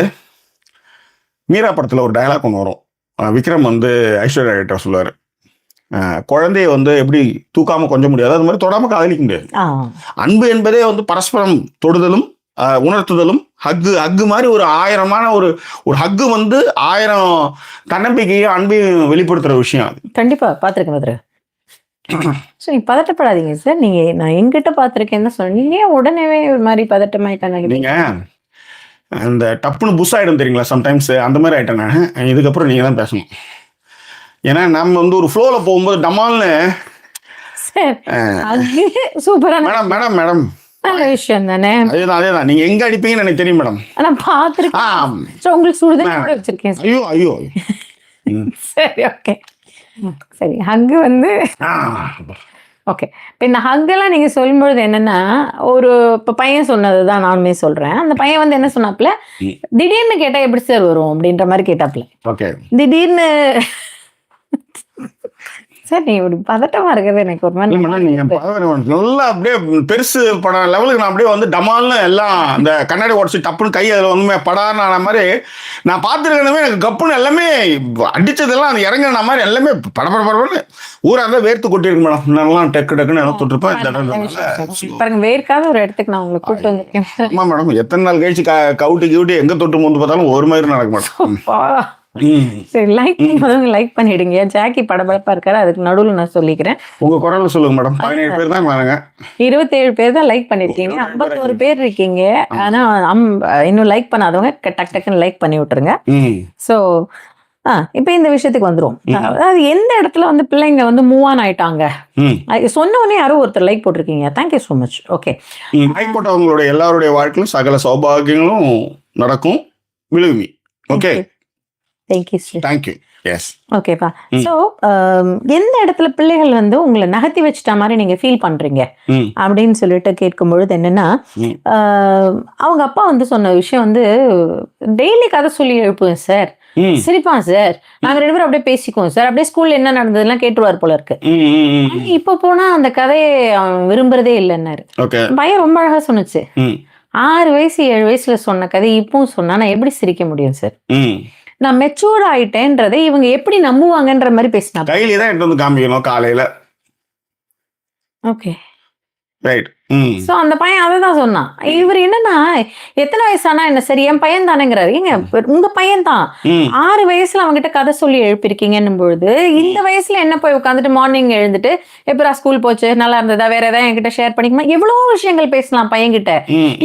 மீரா படத்தில் ஒரு டயலாக் ஒன்று வரும். விக்ரம் வந்து ஐஸ்வர்யா கிட்ட சொல்லுவார், குழந்தைய வந்து எப்படி தூக்காம கொஞ்ச முடியாது, அது மாதிரி தொடாம காதலிக்க முடியாது. அன்பு என்பதே வந்து பரஸ்பரம் தொடுதலும் உணர்த்துதலும், ஹக்கு மாதிரி ஒரு ஆயிரமான ஒரு ஹக்கு வந்து 1000 தன்னம்பிக்கையும் அன்பையும் வெளிப்படுத்துற விஷயம்.
கண்டிப்பா பாத்திருக்கேன். ஸோ நீங்க பதட்டப்படாதீங்க சார். நீங்க நான் எங்கிட்ட பார்த்துருக்கேன்னு தான் சொன்னேன். நீங்க உடனே ஒரு மாதிரி பதட்டமாயிட்டாங்க.
நீங்க அந்த டப்புன்னு புஷ் ஆயிடும் தெரியுங்களா சம்டைம்ஸ், அந்த மாதிரி ஆயிட்டேன் நான். இதுக்கப்புறம் நீங்க தான் பேசணும். ஏன்னா நம்ம வந்து ஒரு ஃப்ளோல போகும்போது டமால்னு
சூப்பரா
மேடம் மேடம் மேடம்
நல்ல விஷயம் தானே.
அதேதான் நீங்க எங்க அடிப்பீங்கன்னு எனக்கு தெரியும் மேடம்.
நான் பார்த்துருக்கேன். உங்களுக்கு சுடுதண்ணி கூட வச்சிருக்கேன்.
ஐயோ ஐயோ.
சரி ஓகே சரி. ஹக்கு வந்து ஓகே. இப்போ இந்த ஹக்கெல்லாம் நீங்கள் சொல்லும்பொழுது என்னென்னா, ஒரு இப்போ பையன் சொன்னது தான் நானுமே சொல்கிறேன். அந்த பையன் வந்து என்ன சொன்னாப்புல, திடீர்னு கேட்டால் எப்படி சார் வரும் அப்படின்ற மாதிரி கேட்டாப்புல.
ஓகே.
திடீர்னு சார் நீங்க இப்படி பதட்டமா இருக்கிறது எனக்கு ஒரு மாதிரி
நல்லா அப்படியே பெருசு படம் லெவலுக்கு நான் அப்படியே வந்து டமால்னு எல்லாம் அந்த கண்ணாடி உடச்சி டப்புன்னு கை அதில் வந்து படான மாதிரி நான் பார்த்துருக்கணுமே. எனக்கு கப்புன்னு எல்லாமே அடிச்சதெல்லாம் அந்த இறங்கின மாதிரி எல்லாமே படப்படப்படன்னு ஊரா இருந்தால் வேர்த்து கொட்டிருக்கு மேடம். நல்லா டக்கு டக்குன்னு எல்லாம் தொட்டிருப்பேன்.
பாருங்க, வேர்க்காத ஒரு இடத்துக்கு நான் உங்களை கூப்பிட்டு வந்திருக்கேன்.
ஆமா மேடம், எத்தனை நாள் கழிச்சு கவுட்டு எங்க தொட்டு வந்து பார்த்தாலும் ஒரு மாதிரி நடக்க மாட்டேன்.
சரி, லைக் பண்ணிடுங்க. ஜாக்கி படபடப்பா இருக்காரு, அதுக்கு நடுவில் நான் சொல்லிக்கிறேன்.
உங்க குரல்ல சொல்லுங்க மேடம். 17 பேர் தான் வராங்க. 27
பேர் தான் லைக் பண்ணிருக்கீங்க. 51 பேர் இருக்கீங்க. ஆனா இன்னும் லைக் பண்ணாதவங்க டக் டக்குன்னு லைக் பண்ணி விட்டுருங்க. சோ இப்ப இந்த விஷயத்துக்கு வந்துரும். அதாவது எந்த இடத்துல வந்து பிள்ளைங்க வந்து மூவ் ஆன் ஆயிட்டாங்க சொன்ன உடனே யாரும் ஒருத்தர் லைக் போட்டிருக்கீங்க. Thank you so much. Okay.
Like போட்டவங்களுடைய எல்லாருடைய வாழ்க்கையிலும் சகல சௌபாகியங்களும் நடக்கும். விழுகுமி. Okay.
Thank you sir.
Thank you. Yes.
ஓகேப்பா. ஸோ எந்த இடத்துல பிள்ளைகள் வந்து உங்களை நகர்த்தி வச்சுட்டா மாதிரி நீங்க ஃபீல் பண்றீங்க அப்படின்னு சொல்லிட்டு கேட்கும் பொழுது என்னன்னா, அவங்க அப்பா வந்து சொன்ன விஷயம் வந்து, டெய்லி கதை சொல்லி எழுப்புவேன் சார், சிரிப்பான் சார், நாங்க 2 பேரும் அப்படியே பேசிக்குவோம் சார், அப்படியே ஸ்கூல்ல என்ன நடந்ததுலாம் கேட்டுருவார் போல இருக்கு. இப்ப போனா அந்த கதையை அவன் விரும்புறதே இல்லைன்னாரு. பையன் ரொம்ப அழகா சொன்னுச்சு. 6 வயசு 7 வயசுல சொன்ன கதை இப்பவும் சொன்னா நான் எப்படி சிரிக்க முடியும் சார்? நான் மெச்சூர் ஆயிட்டேன்றதை இவங்க எப்படி நம்புவாங்கன்ற மாதிரி பேசினா.
கையில தான் எடுத்து வந்து காமிக்கணும் காலையில.
Okay
right.
சோ அந்த பையன் அதை தான் சொன்னான். இவர் என்னன்னா, எத்தனை வயசானா என்ன சரி, என் பையன் தானேங்கிறாரு. ஏங்க உங்க பையன் தான் 6 வயசுல அவங்ககிட்ட கதை சொல்லி எழுப்பியிருக்கீங்கன்னும் பொழுது, இந்த வயசுல என்ன போய் உட்காந்துட்டு மார்னிங் எழுந்துட்டு எப்பரா ஸ்கூல் போச்சு, நல்லா இருந்ததா, வேற ஏதாவது என்கிட்ட ஷேர் பண்ணிக்குமா, எவ்வளவு விஷயங்கள் பேசலாம் பையன்கிட்ட.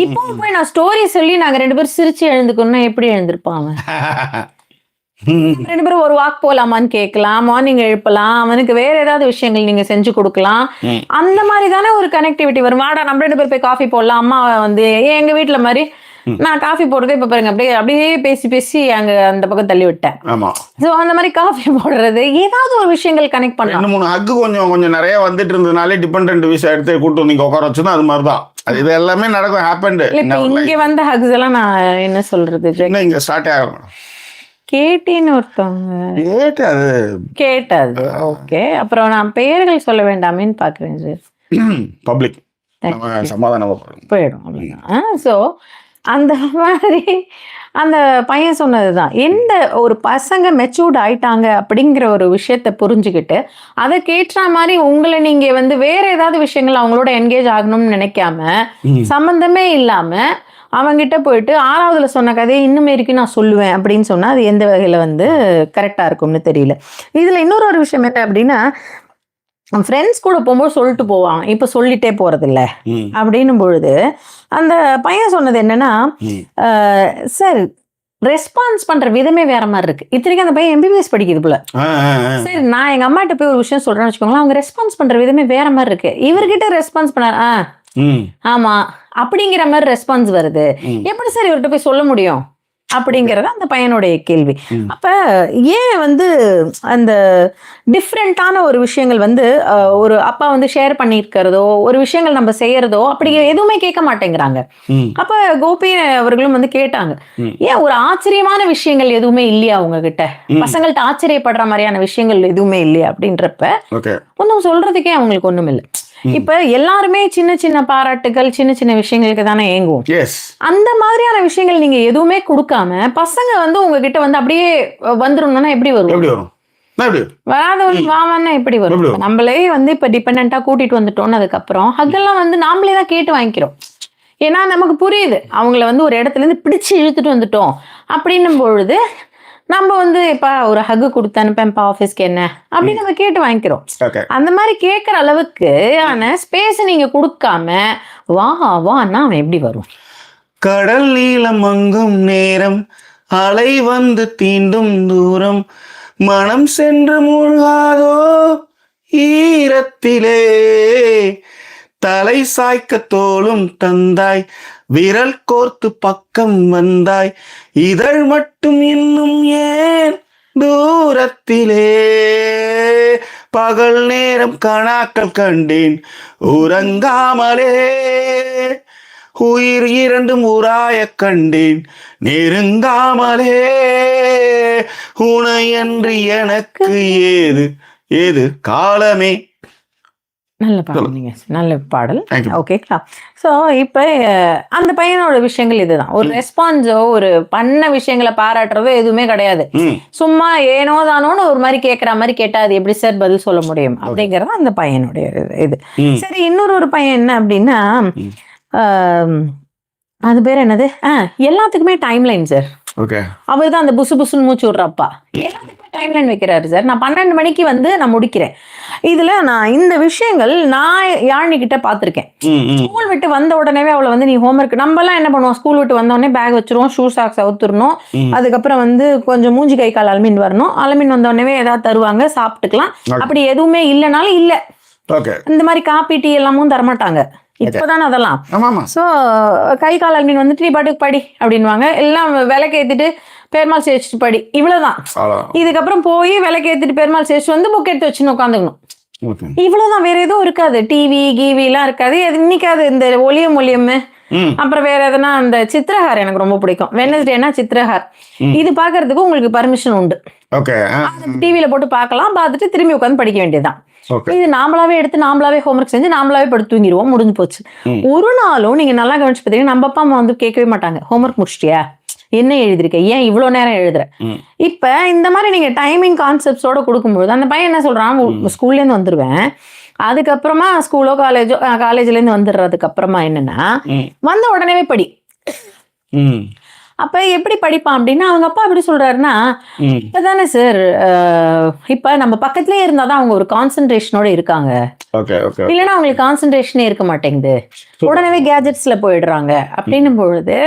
இப்போ போய் நான் ஸ்டோரி சொல்லி நாங்க 2 பேரும் சிரிச்சு எழுந்துக்கணும்னா எப்படி எழுந்திருப்பாங்க? 2 பேரும் ஒரு வாக் போலாமான்னு கேட்கலாம், மார்னிங் எழுப்பலாம், அவனுக்கு வேற ஏதாவது விஷயங்கள் நீங்க செஞ்சு கொடுக்கலாம். அந்த மாதிரி தானே ஒரு கனெக்டிவிட்டி வரும். வாடா நம்ம 2 பேர் போய் காஃபி போடலாம். அம்மா வந்து எங்க வீட்டுல மாதிரி நான் காஃபி போடுறதே இப்ப பாருங்க, அப்படியே பேசி பேசி அங்க அந்த பக்கம் தள்ளி விட்டேன். சோ அந்த மாதிரி காஃபி போடுறது, ஏதாவது ஒரு விஷயங்கள் கனெக்ட் பண்ணலாம்.
2-3 ஹக்கு கொஞ்சம் நிறைய வந்துட்டு இருந்ததுனாலே டிபெண்டன்ட் விசா எடுத்து கூட்டு நீங்க உட்கார வச்சுன்னா அது மாதிரிதான் இது எல்லாமே நடக்கும். ஹேப்பன்ட்.
இங்க வந்த ஹக்ஸ் எல்லாம் நான் என்ன சொல்றது,
இங்க ஸ்டார்ட் ஆகணும்.
கேட்டின்னு ஒருத்தவங்க கேட்டது. ஓகே. அப்புறம் நான் பெயர்கள் சொல்ல வேண்டாமேன்னு பாக்குறேன் சார்.
பப்ளிக் சமாதானம்
போயிடும். ஸோ அந்த மாதிரி அந்த பையன் சொன்னதுதான், எந்த ஒரு பசங்க மெச்சூர்ட் ஆயிட்டாங்க அப்படிங்கிற ஒரு விஷயத்த புரிஞ்சுக்கிட்டு அதை கேட்ட மாதிரி உங்களை நீங்க வந்து வேற ஏதாவது விஷயங்கள் அவங்களோட என்கேஜ் ஆகணும்னு நினைக்காம, சம்பந்தமே இல்லாம அவங்கிட்ட போயிட்டு 6வதுல சொன்ன கதையை இன்னுமே இருக்கு நான் சொல்லுவேன் அப்படின்னு சொன்னா அது எந்த வகையில வந்து கரெக்டா இருக்கும்னு தெரியல. இதுல இன்னொரு விஷயம் என்ன அப்படின்னா, ஃப்ரெண்ட்ஸ் கூட போகும்போது சொல்லிட்டு போவான், இப்ப சொல்லிட்டே போறது இல்ல அப்படின்னும் பொழுது அந்த பையன் சொன்னது என்னன்னா, சார் ரெஸ்பான்ஸ் பண்ற விதமே வேற மாதிரி இருக்கு. இத்தனைக்கும் அந்த பையன் MBBS படிக்குது போல. சரி, நான் எங்க அம்மாட்ட போய் ஒரு விஷயம் சொல்றேன்னு வச்சுக்கோங்களேன், அவங்க ரெஸ்பான்ஸ் பண்ற விதமே வேற மாதிரி இருக்கு. இவர்கிட்ட ரெஸ்பான்ஸ் பண்ண ஆமா அப்படிங்கிற மாதிரி ரெஸ்பான்ஸ் வருது, எப்படி சார் இவர்கிட்ட போய் சொல்ல முடியும் அப்படிங்கறது அந்த பையனுடைய கேள்வி. அப்ப ஏன் வந்து அந்த டிஃப்ரெண்டான ஒரு விஷயங்கள் வந்து ஒரு அப்பா வந்து ஷேர் பண்ணிருக்கிறதோ, ஒரு விஷயங்கள் நம்ம செய்யறதோ அப்படி எதுவுமே கேட்க மாட்டேங்கிறாங்க. அப்ப கோபி அவர்களும் வந்து கேட்டாங்க, ஏன் ஒரு ஆச்சரியமான விஷயங்கள் எதுவுமே இல்லையா அவங்க கிட்ட, பசங்கள்ட்ட ஆச்சரியப்படுற மாதிரியான விஷயங்கள் எதுவுமே இல்லையா அப்படின்றப்ப ஒன்னும் சொல்றதுக்கே அவங்களுக்கு ஒண்ணும் இல்லை. இப்ப எல்லாருமே சின்ன சின்ன பாராட்டுகள், சின்ன சின்ன விஷயங்களுக்கு தானே ஏங்குவோம்.
எஸ்.
அந்த மாதிரியான விஷயங்கள் நீங்க எதுவுமே கொடுக்காம பசங்க வந்து உங்ககிட்ட வந்து அப்படியே வந்துரும்னா எப்படி வரும்?
எப்படி வரும்?
வராதவன் வாவான்னா எப்படி வரும்? நம்மளே வந்து இப்ப டிபெண்டா கூட்டிட்டு வந்துட்டோம்னு அதுக்கப்புறம் ஹக்கெல்லாம் வந்து நாமளே தான் கேட்டு வாங்கிக்கிறோம். ஏன்னா நமக்கு புரியுது அவங்கள வந்து ஒரு இடத்துல இருந்து பிடிச்சு இழுத்துட்டு வந்துட்டோம் அப்படின்னும் பொழுது நம்ம வந்து இப்ப ஒரு ஹக்கு கொடுத்து அனுப்பேன்ப்பா ஆஃபீஸ்க்கு என்ன அப்படின்னு நம்ம கேட்டு வாங்கிக்கிறோம். அந்த மாதிரி கேட்கற அளவுக்கு ஆன ஸ்பேஸ் நீங்க கொடுக்காம வான்னா அவன் எப்படி வரும்?
கடல் நீளம் மங்கும் நேரம், அலை வந்து தீண்டும் தூரம், மனம் சென்று மூழ்காதோ ஈரத்திலே, தலை சாய்க்க தோளும் தந்தாய், விரல் கோர்த்து பக்கம் வந்தாய், இதழ் மட்டும் இன்னும் ஏன் தூரத்திலே, பகல் நேரம் கணாக்கள் கண்டேன் உறங்காமலே, உயிர் இரண்டும் உராய கண்டேன் நெருங்காமலே, உனையன்றி எனக்கு ஏது ஏது காலமே.
நல்ல பாடல், நீங்க நல்ல பாடல். ஓகேங்களா? ஸோ இப்போ அந்த பையனோட விஷயங்கள் இதுதான். ஒரு ரெஸ்பான்ஸோ ஒரு பண்ண விஷயங்களை பாராட்டுறதோ எதுவுமே கிடையாது. சும்மா ஏனோ தானோன்னு ஒரு மாதிரி கேட்குற மாதிரி கேட்டா அது எப்படி சார் பதில் சொல்ல முடியும் அப்படிங்கிறது அந்த பையனுடைய இது. சரி, இன்னொரு பையன் என்ன அப்படின்னா அது பேர் என்னது, எல்லாத்துக்குமே டைம்லைன் சார். அவர் தான் அந்த புசு புசுன்னு மூச்சு விடுறப்பா எல்லாத்துக்குமே டைம்லைன் வைக்கிறாரு சார். நான் 12 மணிக்கு வந்து நான் முடிக்கிறேன். இதுல நான் இந்த விஷயங்கள் நான் யாழ்னிக்கிட்ட பார்த்துருக்கேன். ஸ்கூல் விட்டு வந்த உடனே அவளை வந்து நீ ஹோம்ஒர்க், நம்ம எல்லாம் என்ன பண்ணுவோம், ஸ்கூல் விட்டு வந்த உடனே பேக் வச்சிருவோம், ஷூ சாக்ஸ் அவுத்துறணும், அதுக்கப்புறம் வந்து கொஞ்சம் மூஞ்சி கை கால் அலமின் வரணும், அலமின் வந்த உடனே ஏதாவது தருவாங்க சாப்பிட்டுக்கலாம். அப்படி எதுவுமே இல்லைனாலும் இல்லை, இந்த மாதிரி காப்பி டீ எல்லாமும் தரமாட்டாங்க இப்பதானே அதெல்லாம். சோ கை கால் அலமின் வந்துட்டு நீ பாட்டுக்கு படி அப்படின்வாங்க. எல்லாம் விளக்கு ஏத்திட்டு பெருமாள் சேச்சிட்டு படி, இவ்வளவுதான். இதுக்கப்புறம் போய் விளக்கு ஏத்திட்டு பெருமாள் சேச்சிட்டு வந்து புக் எடுத்து வச்சுன்னு உட்காந்துக்கணும், இவ்வளவுதான். வேற எதுவும் இருக்காது, டிவி கிவி எல்லாம் இருக்காது. இன்னைக்காது இந்த ஒளியம் அப்புறம் வேற எதனா அந்த சித்திரஹார் எனக்கு ரொம்ப பிடிக்கும். வெனஸ்டேனா சித்திரஹார், இது பாக்குறதுக்கு உங்களுக்கு பர்மிஷன் உண்டு. டிவில போட்டு பார்க்கலாம், பார்த்துட்டு திரும்பி உட்காந்து படிக்க வேண்டியதுதான். இது நாமளாவே எடுத்து நாமளாவே ஹோம்ஒர்க் செஞ்சு நாமளாவே படுத்து தூங்கிடுவோம், முடிஞ்சு போச்சு. ஒரு நாளும் நீங்க நல்லா கவனிச்சு பார்த்தீங்கன்னா நம்ம அப்பா அம்மா வந்து கேட்கவே மாட்டாங்க, ஹோம்ஒர்க் முடிச்சிட்டியா, என்ன எழுதிருக்க, ஏன் இவ்வளவு நேரம் எழுதுற. இப்ப இந்த மாதிரி நீங்க டைமிங் கான்செப்ட்ஸோட கொடுக்கும்போது அந்த பையன் என்ன சொல்றான், ஸ்கூல்ல இருந்து வந்துருவேன், அதுக்கப்புறமா ஸ்கூலோ காலேஜ்ல இருந்து வந்துடுறதுக்கு அப்புறமா என்னன்னா வந்த உடனே படி. அப்ப எப்படி படிப்பான் அப்படின்னா அவங்க அப்பா எப்படி சொல்றாருன்னா, இப்பதானே சார் இப்ப நம்ம பக்கத்துலயே இருந்தாதான் அவங்க ஒரு கான்சென்ட்ரேஷனோட இருக்காங்க, இல்லைன்னா அவங்களுக்கு கான்சென்ட்ரேஷனே இருக்க மாட்டேங்குது, உடனே கேஜெட்ஸ்ல போயிடுறாங்க அப்படின்னும் பொழுது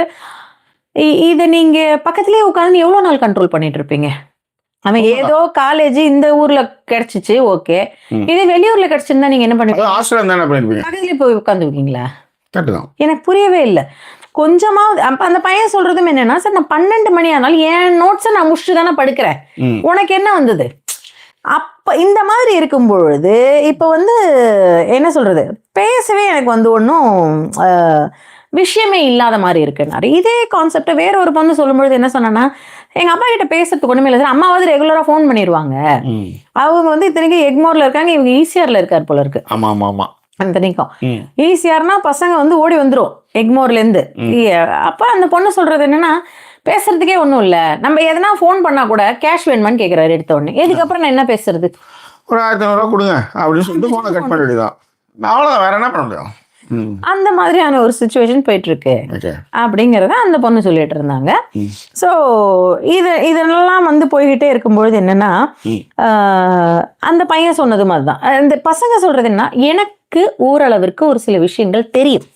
இதை நீங்க பக்கத்துலயே உட்காந்து எவ்வளவு நாள் கண்ட்ரோல் பண்ணிட்டு இருப்பீங்க? அவன் ஏதோ காலேஜ் இந்த ஊர்ல கிடைச்சிச்சு, ஓகே, இதே வெளியூர்ல கிடைச்சிருந்தா நீங்க என்ன பண்ணுவீங்க? பக்கத்துலயே போய் உட்காந்துருக்கீங்களா? எனக்கு புரியவே இல்லை. கொஞ்சமாவது அந்த பையன் சொல்றதும் என்னன்னா, சார் நான் 12 மணி ஆனாலும் என் நோட்ஸை நான் முடிச்சுட்டு தானே படுக்கிறேன், உனக்கு என்ன வந்தது? அப்ப இந்த மாதிரி இருக்கும் பொழுது இப்ப வந்து என்ன சொல்றது, பேசவே எனக்கு வந்து ஒன்றும் விஷயமே இல்லாத மாதிரி இருக்குன்னாரு. இதே கான்செப்டை வேற ஒரு பொண்ணு சொல்லும்பொழுது என்ன சொன்னா, எங்க அப்பா கிட்ட பேசுறதுக்கு ஒண்ணுமே இல்லை சார், அம்மாவது ரெகுலரா ஃபோன் பண்ணிடுவாங்க, அவங்க வந்து இத்தனைக்கு எக்மோர்ல இருக்காங்க, இவங்க ஈசிஆர்ல இருக்காரு போல இருக்கு. அந்தனைக்கும் ஈஸியார்னா பசங்க வந்து ஓடி வந்துரும் எக்மோர்ல இருந்து. அப்ப அந்த பொண்ணு சொல்றது என்னன்னா, பேசுறதுக்கே ஒண்ணும் இல்ல, நம்ம எதனா போன் பண்ணா கூட கேஷ் வேணுமான்னு கேக்குறாரு எடுத்த உடனே, இதுக்கப்புறம் நான் என்ன பேசுறது,
ஒரு 1500 ரூபா கொடுங்க அப்படின்னு சொல்லிட்டு போனை கட் பண்ண வேண்டியதான், அவ்வளவுதான், வேற என்ன பண்ண முடியும்.
அந்த மாதிரியான ஒரு சிச்சுவேஷன் போயிட்டு இருக்கு அப்படிங்கறத அந்த பொண்ணு சொல்லிட்டு இருந்தாங்க. சோ இதெல்லாம் வந்து போய்கிட்டே இருக்கும்பொழுது என்னன்னா, அந்த பையன் சொன்னது மாதிரிதான் இந்த பசங்க சொல்றது என்ன, எனக்கு ஓரளவிற்கு ஒரு சில விஷயங்கள் தெரியும்,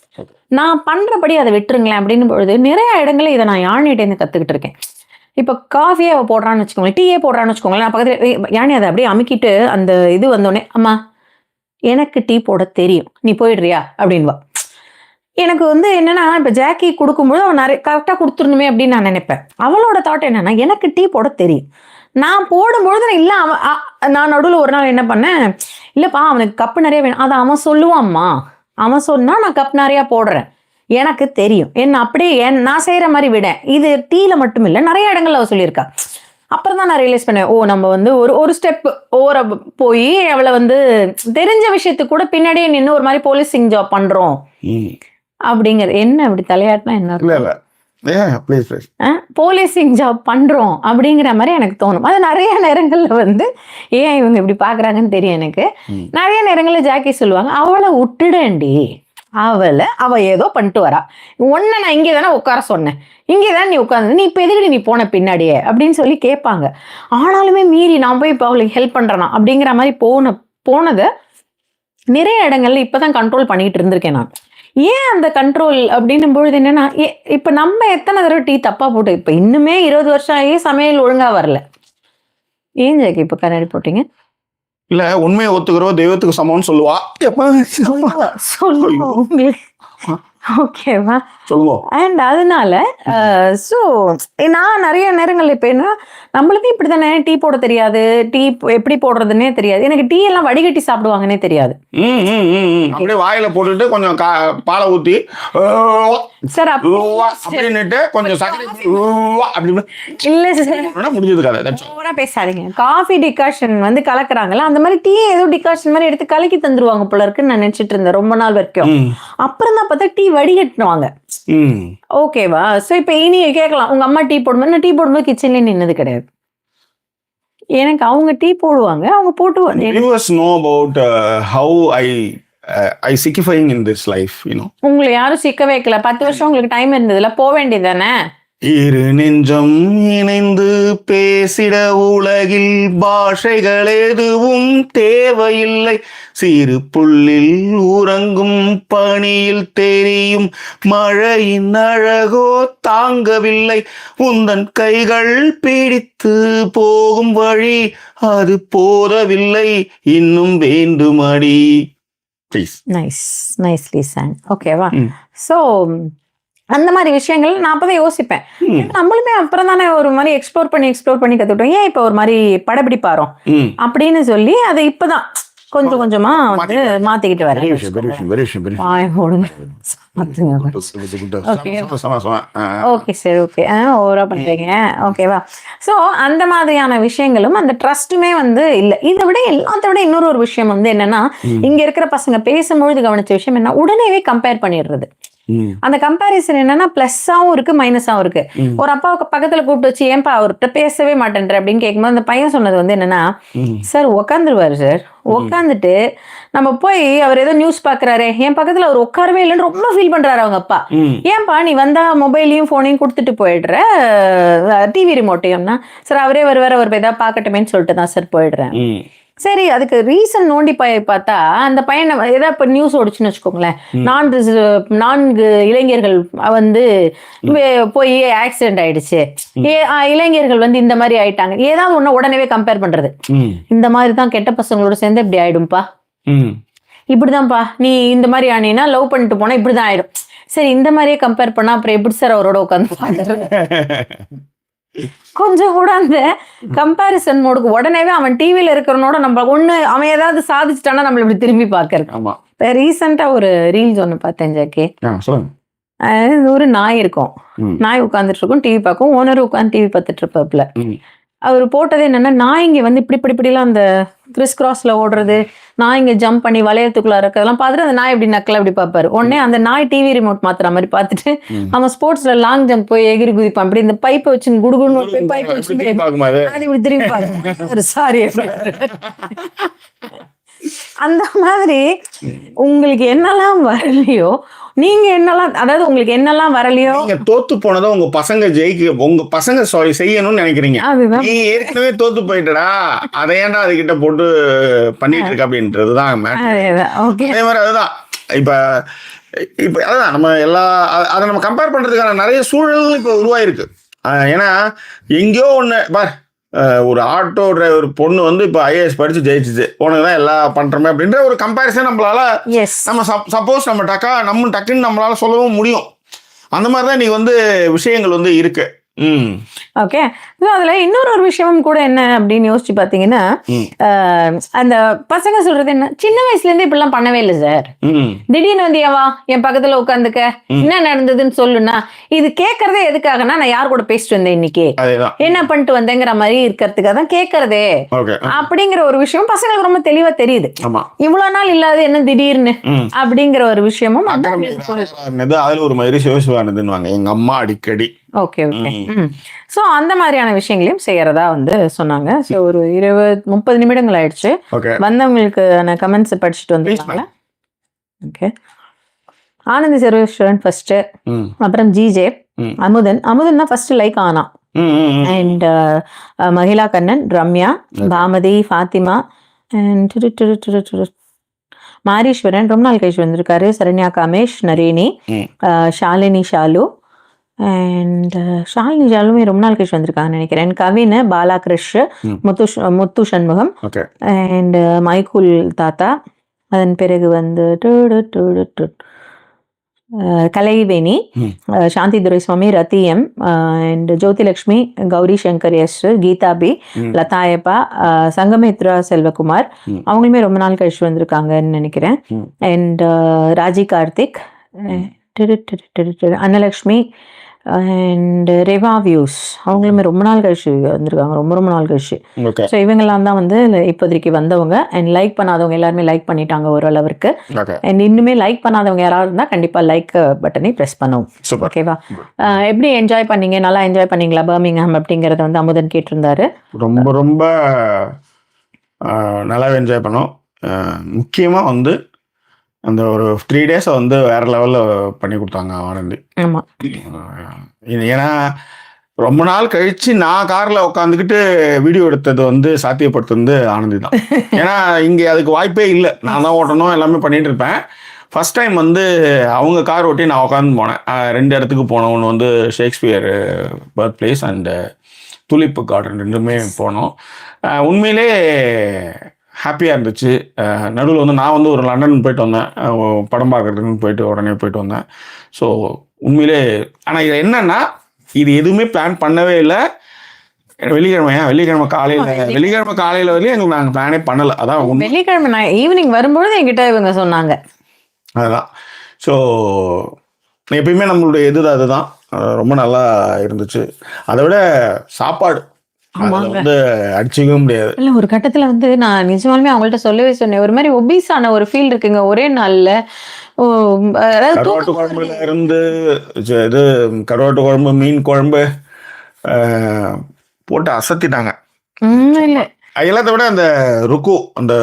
நான் பண்றபடி அதை விட்டுருங்களேன் அப்படின்னு பொழுது நிறைய இடங்கள்ல இதை நான் யாழ்னிட்ட இருந்து கத்துக்கிட்டு இருக்கேன். இப்ப காஃபியே அவ போடுறான்னு வச்சுக்கோங்களேன், டீயே போடுறான்னு வச்சுக்கோங்களேன், நான் பக்கத்துல யானி அதை அப்படியே அமுக்கிட்டு அந்த இது வந்தோடனே, அம்மா எனக்கு டீ போட தெரியும், நீ போயிடுறியா அப்படின்வா. எனக்கு வந்து என்னன்னா, இப்ப ஜாக்கி கொடுக்கும்போது அவன் நிறைய கரெக்டா கொடுத்துருணுமே அப்படின்னு நான் நினைப்பேன். அவளோட தாட் என்னன்னா, எனக்கு டீ போட தெரியும், நான் போடும்பொழுது இல்ல நான் நடுவில் ஒரு நாள் என்ன பண்ணேன், இல்லப்பா அவனுக்கு கப்பு நிறைய வேணும், அதை அவன் சொல்லுவான்மா, அவன் சொன்னா நான் கப் நிறைய போடுறேன், எனக்கு தெரியும், என்ன அப்படியே நான் செய்யற மாதிரி விட. இது டீல மட்டும் இல்லை, நிறைய இடங்கள்ல அவ சொல்லியிருக்கா. அப்புறம் தான் நான் ரியலைஸ் பண்ணேன், ஓ நம்ம வந்து ஒரு ஸ்டெப் ஓர போய் அவளை வந்து தெரிஞ்ச விஷயத்துக்கு கூட பின்னாடியே நின்று ஒரு மாதிரி போலீசிங் ஜாப் பண்றோம் அப்படிங்கிறது. என்ன அப்படி தலையாட்டினா என்ன? போலீசிங் ஜாப் பண்றோம் அப்படிங்கிற மாதிரி எனக்கு தோணும். அது நிறைய நேரங்கள்ல வந்து ஏன் இவங்க இப்படி பாக்குறாங்கன்னு தெரியும் எனக்கு. நிறைய நேரங்கள்ல ஜாக்கி சொல்லுவாங்க, அவளை விட்டுடண்டி, அவ ஏதோ பண்ணிட்டு வரா, ஒன்ன நான் இங்கே தானே உட்கார சொன்னேன், இங்கே தான் நீ உட்காந்து, நீ இப்போ எதுக்கு நீ போன பின்னாடியே அப்படின்னு சொல்லி கேட்பாங்க. ஆனாலுமே மீறி நான் போய் இப்போ அவளுக்கு ஹெல்ப் பண்றேனா அப்படிங்கிற மாதிரி போனதை நிறைய இடங்கள்ல இப்பதான் கண்ட்ரோல் பண்ணிட்டு இருந்திருக்கேன் நான். ஏன் அந்த கண்ட்ரோல் அப்படின்னும் பொழுது என்னன்னா, இப்ப நம்ம எத்தனை தடவை டீ தப்பா போட்டு, இப்ப இன்னுமே 20 வருஷம் ஆகி சமையல் ஒழுங்கா வரல. ஏன் ஜாக்கி இப்ப கண்ணாடி போட்டீங்க?
இல்ல, உண்மையை ஒத்துக்கிறோம் தெய்வத்துக்கு சமம்னு சொல்லுவா.
சொல்லுங்க. ஓகேவா?
சொல்லுவோம்.
அண்ட் அதனால ஸோ நான் நிறைய நேரங்கள் இப்போ என்ன, நம்மளுக்கு இப்படி தானே டீ போட தெரியாது, டீ எப்படி போடுறதுன்னே தெரியாது. எனக்கு டீ எல்லாம் வடிகட்டி சாப்பிடுவாங்கன்னே தெரியாது.
அப்படியே வாயில போட்டுட்டு கொஞ்சம் பாலை ஊத்தி
சார்
அப்படின்னுட்டு கொஞ்சம் இல்ல சார் முடிஞ்சது கதை.
பேசாதீங்க. காஃபி டிகாஷன் வந்து கலக்குறாங்கல்ல, அந்த மாதிரி டீ ஏதோ டிகாஷன் மாதிரி எடுத்து கலக்கி தந்துருவாங்க போல இருக்குன்னு நான் நினைச்சிட்டு இருந்தேன் ரொம்ப நாள் வரைக்கும். அப்புறம் தான் பார்த்தா டீ வடிகட்டுவாங்க. ஓகேவா? சோ இப்ப இனி கேட்கலாம், உங்க அம்மா டீ போடும்போது, நான் டீ போடும்போது கிச்சன்ல நின்னது கிடையாது. எனக்கு அவங்க டீ போடுவாங்க, அவங்க போட்டு
viewers know about how I sickifying in this life, you know.
உங்களை யாரும் சிக்க வைக்கல. 10 வருஷம் உங்களுக்கு டைம் இருந்ததுல போக வேண்டியதானே?
இரு நெஞ்சம் இணைந்து பேசிட உலகில் பாஷைகள் எதுவும் தேவையில்லை. சிறு புல்லில் உறங்கும் பனியில் தெரியும் மழையின் அழகோ தாங்கவில்லை. உந்தன் கைகள் பிடித்து போகும் வழி அது போதவில்லை, இன்னும் வேண்டுமடி.
Nicely song. ஓகேவா? சோ அந்த மாதிரி விஷயங்கள் நான் அப்பதான் யோசிப்பேன். நம்மளுமே அப்புறம் தானே ஒரு மாதிரி எக்ஸ்ப்ளோர் பண்ணி கத்துக்கிட்டோம். ஏன் இப்ப ஒரு மாதிரி படப்பிடிப்பாரோம் அப்படின்னு சொல்லி அதை இப்பதான் கொஞ்சம் கொஞ்சமா வந்து மாத்திக்கிட்டு வரேன். ஓகே சார், ஓகே, ஓவரா பண்றீங்க. ஓகேவா? சோ அந்த மாதிரியான விஷயங்களும் அந்த ட்ரஸ்ட்டுமே வந்து இல்ல. இதை விட எல்லாத்த விட இன்னொரு விஷயம் வந்து என்னன்னா, இங்க இருக்கிற பசங்க பேசும்பொழுது கவனிச்ச விஷயம் என்ன, உடனேவே கம்பேர் பண்ணிடுறது. அந்த கம்பேரிசன் என்னன்னா பிளஸ்ஸாவும் இருக்கு மைனஸாவும் இருக்கு. ஒரு அப்பாவுக்கு பக்கத்துல கூப்பிட்டு வச்சு, ஏன்பா அவர்கிட்ட பேசவே மாட்டேன்ற அப்படின்னு கேட்கும்போது அந்த பையன் சொன்னது வந்து என்னன்னா, சார் உட்காந்துருவாரு சார், உட்காந்துட்டு நம்ம போய் அவர் ஏதோ நியூஸ் பாக்குறாரு, என் பக்கத்துல அவர் உட்காரவே இல்லைன்னு ரொம்ப ஃபீல் பண்றாரு அவங்க அப்பா. ஏன்பா நீ வந்தா மொபைலையும் போனையும் கொடுத்துட்டு போயிடுற, டிவி ரிமோட்டையும்னா, சார் அவரே வருவார், அவர் ஏதாவது பாக்கட்டுமேன்னு சொல்லிட்டு தான் சார் போயிடுறேன். சரி, அதுக்கு ரீசன் நோண்டி பார்த்தா அந்த பையனை ஏதாவது இப்போ நியூஸ் ஓடிச்சுன்னு வச்சுக்கோங்களேன், 4 இளைஞர்கள் வந்து போய் ஆக்சிடென்ட் ஆயிடுச்சு, இளைஞர்கள் வந்து இந்த மாதிரி ஆயிட்டாங்க, ஏதாவது ஒண்ணு உடனே கம்பேர் பண்றது. இந்த மாதிரி தான் கெட்ட பசங்களோட சேர்ந்து இப்படி ஆயிடும்பா, இப்படிதான்ப்பா நீ இந்த மாதிரி ஆனீன்னா லவ் பண்ணிட்டு போனா இப்படிதான் ஆயிடும். சரி, இந்த மாதிரியே கம்பேர் பண்ணா அப்புறம் எப்படி சார் அவரோட உட்காந்து கொஞ்சம் கூட அந்த கம்பேரிசன் மோடுக்கு உடனேவே அவன் டிவில இருக்கிறனோட நம்ம ஒண்ணு அவன் ஏதாவது சாதிச்சுட்டானா நம்மள இப்படி திரும்பி பாக்குறது. ரீசெண்டா ஒரு ரீல்ஸ் ஒண்ணு பார்த்தேன் ஜாக்கி. ஒரு நாய் இருக்கும், நாய் உட்கார்ந்துட்டு இருக்கும், டிவி பார்க்கும், ஓனர் உட்காந்து டிவி பார்த்துட்டு இருப்பாப்ல. அவர் போட்டது என்னன்னா, நாய்ங்க வந்து இப்படிலாம் அந்த கிறிஸ் கிராஸ்ல ஓடுறது, நாய்ங்க ஜம்ப் பண்ணி வளையத்துக்குள்ள இருக்கிறதெல்லாம் பார்த்துட்டு அந்த நாய் இப்படி நக்கல அப்படி பார்ப்பாரு. உடனே அந்த நாய் டிவி ரிமோட் மாத்துற மாதிரி பார்த்துட்டு அவன் ஸ்போர்ட்ஸ்ல லாங் ஜம்ப் போய் எகிரி குதிப்பான், அப்படி இந்த பைப்பை வச்சு குடுகுன்னு பைப் வச்சு அது இப்படி திரும்பி பாருங்க, சாரி. அந்த மாதிரி உங்களுக்கு என்னெல்லாம் வரலையோ, நீங்க என்னெல்லாம், அதாவது உங்களுக்கு என்னெல்லாம் வரலையோ,
நீங்க தோத்து போனதை உங்க பசங்க உங்க பசங்க செய்யணும்னு நினைக்கிறீங்க. நீ ஏற்கனவே தோத்து போயிட்டடா, அதை ஏன்டா அதுகிட்ட போட்டு பண்ணிட்டு இருக்க அப்படின்றதுதான். அதே மாதிரி அதுதான் இப்ப அதான் நம்ம அதை நம்ம கம்பேர் பண்றதுக்கான நிறைய சூழல்கள் இப்ப உருவாயிருக்கு. ஏன்னா எங்கேயோ ஒண்ணு பார், ஒரு ஆட்டோ டிரைவர் பொண்ணு வந்து இப்போ ஐஏஎஸ் படிச்சு ஜெயிச்சிச்சு, உனக்கு தான் எல்லாம் பண்றோமே அப்படின்ற ஒரு கம்பேரிசன் நம்மளால நம்ம சப்போஸ் நம்ம டக்குன்னு நம்மளால சொல்லவும் முடியும். அந்த மாதிரிதான் நீ வந்து விஷயங்கள் வந்து இருக்கு.
ஓகே. ஸோ அதுல இன்னொரு விஷயமும் கூட என்ன அப்படின்னு யோசிச்சு பாத்தீங்கன்னா, அந்த பசங்க சொல்றது என்ன, சின்ன வயசுல இருந்து இப்படிலாம் பண்ணவே இல்லை சார், திடீர்னு வந்து ஏவா என் பக்கத்துல உட்காந்துக்க என்ன நடந்ததுன்னு சொல்லுனா, இது கேட்கறதே எதுக்காகனா, நான் யார் கூட பேசிட்டு வந்தேன் இன்னைக்கு, என்ன பண்ணிட்டு வந்தேங்கிற மாதிரி இருக்கிறதுக்காக தான் கேட்கறதே அப்படிங்கிற ஒரு விஷயம் பசங்களுக்கு ரொம்ப தெளிவா தெரியுது. இவ்வளவு நாள் இல்லாத என்ன திடீர்னு அப்படிங்கிற ஒரு விஷயமும்
அதுல ஒரு மாதிரி சிவசிவானதுன்னு எங்க அம்மா அடிக்கடி.
Okay okay. ஸோ அந்த மாதிரியான விஷயங்களையும் செய்யறதா வந்து சொன்னாங்க. ஸோ ஒரு 20-30 நிமிடங்கள் ஆயிடுச்சு. வந்தவங்களுக்கு கமெண்ட்ஸ் படிச்சுட்டு வந்துருக்காங்களா? ஓகே. ஆனந்தி சர்வேஸ்வரன் ஃபர்ஸ்ட், அப்புறம் ஜிஜே, அமுதன் தான் ஃபர்ஸ்ட் லைக் ஆனா, அண்ட் மகிழா கண்ணன், ரம்யா, பாமதி, ஃபாத்திமா, அண்ட் மாரீஸ்வரன் ரொம்ப நாள் கழிச்சு வந்திருக்காரு, சரண்யா காமேஷ், நரேனி, ஷாலினி ஷாலு, அண்ட் ஷாலினி ஷாலுமே ரொம்ப நாள் கழிச்சு வந்திருக்காங்கன்னு நினைக்கிறேன், கவின், பாலா கிருஷ், முத்து சண்முகம், அண்ட் மைக்குல் தாத்தா, அதன் பிறகு வந்து கலைவேணி, சாந்தி துரைசுவாமி, ரத்தியம், அண்ட் ஜோதிலட்சுமி, கௌரி சங்கர், எஸ், கீதாபி, லதாயப்பா, சங்கமித்ரா செல்வகுமார், அவங்களுமே ரொம்ப நாள் கழிச்சு வந்திருக்காங்கன்னு நினைக்கிறேன், and Raji Karthik, Annalakshmi, and Reva views, அவங்களுமே ரொம்ப நாள் கழிச்சு வந்திருக்காங்க, ரொம்ப நாள் கழிச்சு. ஸோ இவங்கெல்லாம் தான் வந்து இப்போதைக்கு வந்தவங்க. அண்ட் லைக் பண்ணாதவங்க எல்லாருமே லைக் பண்ணிட்டாங்க ஓரளவுக்கு. அண்ட் இன்னுமே லைக் பண்ணாதவங்க யாராவது இருந்தால் கண்டிப்பா லைக் பட்டனை ப்ரெஸ் பண்ணுவோம். ஓகேவா? எப்படி என்ஜாய் பண்ணீங்க? நல்லா என்ஜாய் பண்ணீங்களா பர்மிங்ஹாம் அப்படிங்கறத வந்து அமுதன் கேட்டிருந்தாரு.
ரொம்ப நல்லா என்ஜாய் பண்ணோம். முக்கியமா வந்து அந்த ஒரு 3 days வந்து வேற லெவல்ல பண்ணி கொடுத்தாங்க ஆனந்தி. ஏன்னா ரொம்ப நாள் கழிச்சு நான் கார்ல உட்காந்துக்கிட்டு வீடியோ எடுத்தது வந்து சாத்தியப்படுத்துறது ஆனந்தி தான். ஏன்னா இங்கே அதுக்கு வாய்ப்பே இல்லை, நான் தான் ஓட்டணும் எல்லாமே பண்ணிட்டு இருப்பேன். ஃபர்ஸ்ட் டைம் வந்து அவங்க கார் ஓட்டி நான் உட்காந்து போனேன். 2 இடத்துக்கு போனோம். ஒன்று வந்து Shakespeare birth place and tulip garden, ரெண்டுமே போனோம். உண்மையிலே ஹாப்பியாக இருந்துச்சு. நடுவில் வந்து நான் வந்து ஒரு லண்டன் போயிட்டு வந்தேன், படம் பார்க்குறதுக்குன்னு உடனே போயிட்டு வந்தேன். ஸோ உண்மையிலே ஆனால் இது என்னன்னா, இது எதுவுமே பிளான் பண்ணவே இல்லை. வெள்ளிக்கிழமை காலையில் வரையும் எங்களுக்கு நாங்கள் பிளானே பண்ணலை. அதான்
வெள்ளிக்கிழமை நான் ஈவினிங் வரும்பொழுது என்கிட்ட இவங்க சொன்னாங்க.
அதுதான். ஸோ எப்பயுமே நம்மளுடைய அதுதான் ரொம்ப நல்லா இருந்துச்சு. அதை விட சாப்பாடு வந்து அடிச்சுக்கவே முடியாது.
இல்ல ஒரு கட்டத்துல வந்து நான் நிஜமாலுமே அவங்கள்ட்ட சொல்லவே சொன்னேன், ஒரு மாதிரி ஒபீஸான ஒரு ஃபீல் இருக்குங்க ஒரே நாள்ல.
கருவாட்டு குழம்புல இருந்து இது கருவாட்டு குழம்பு, மீன் குழம்பு போட்டு அசத்திட்டாங்க. எல்லாத்த விட அந்த ருக்கு, அந்த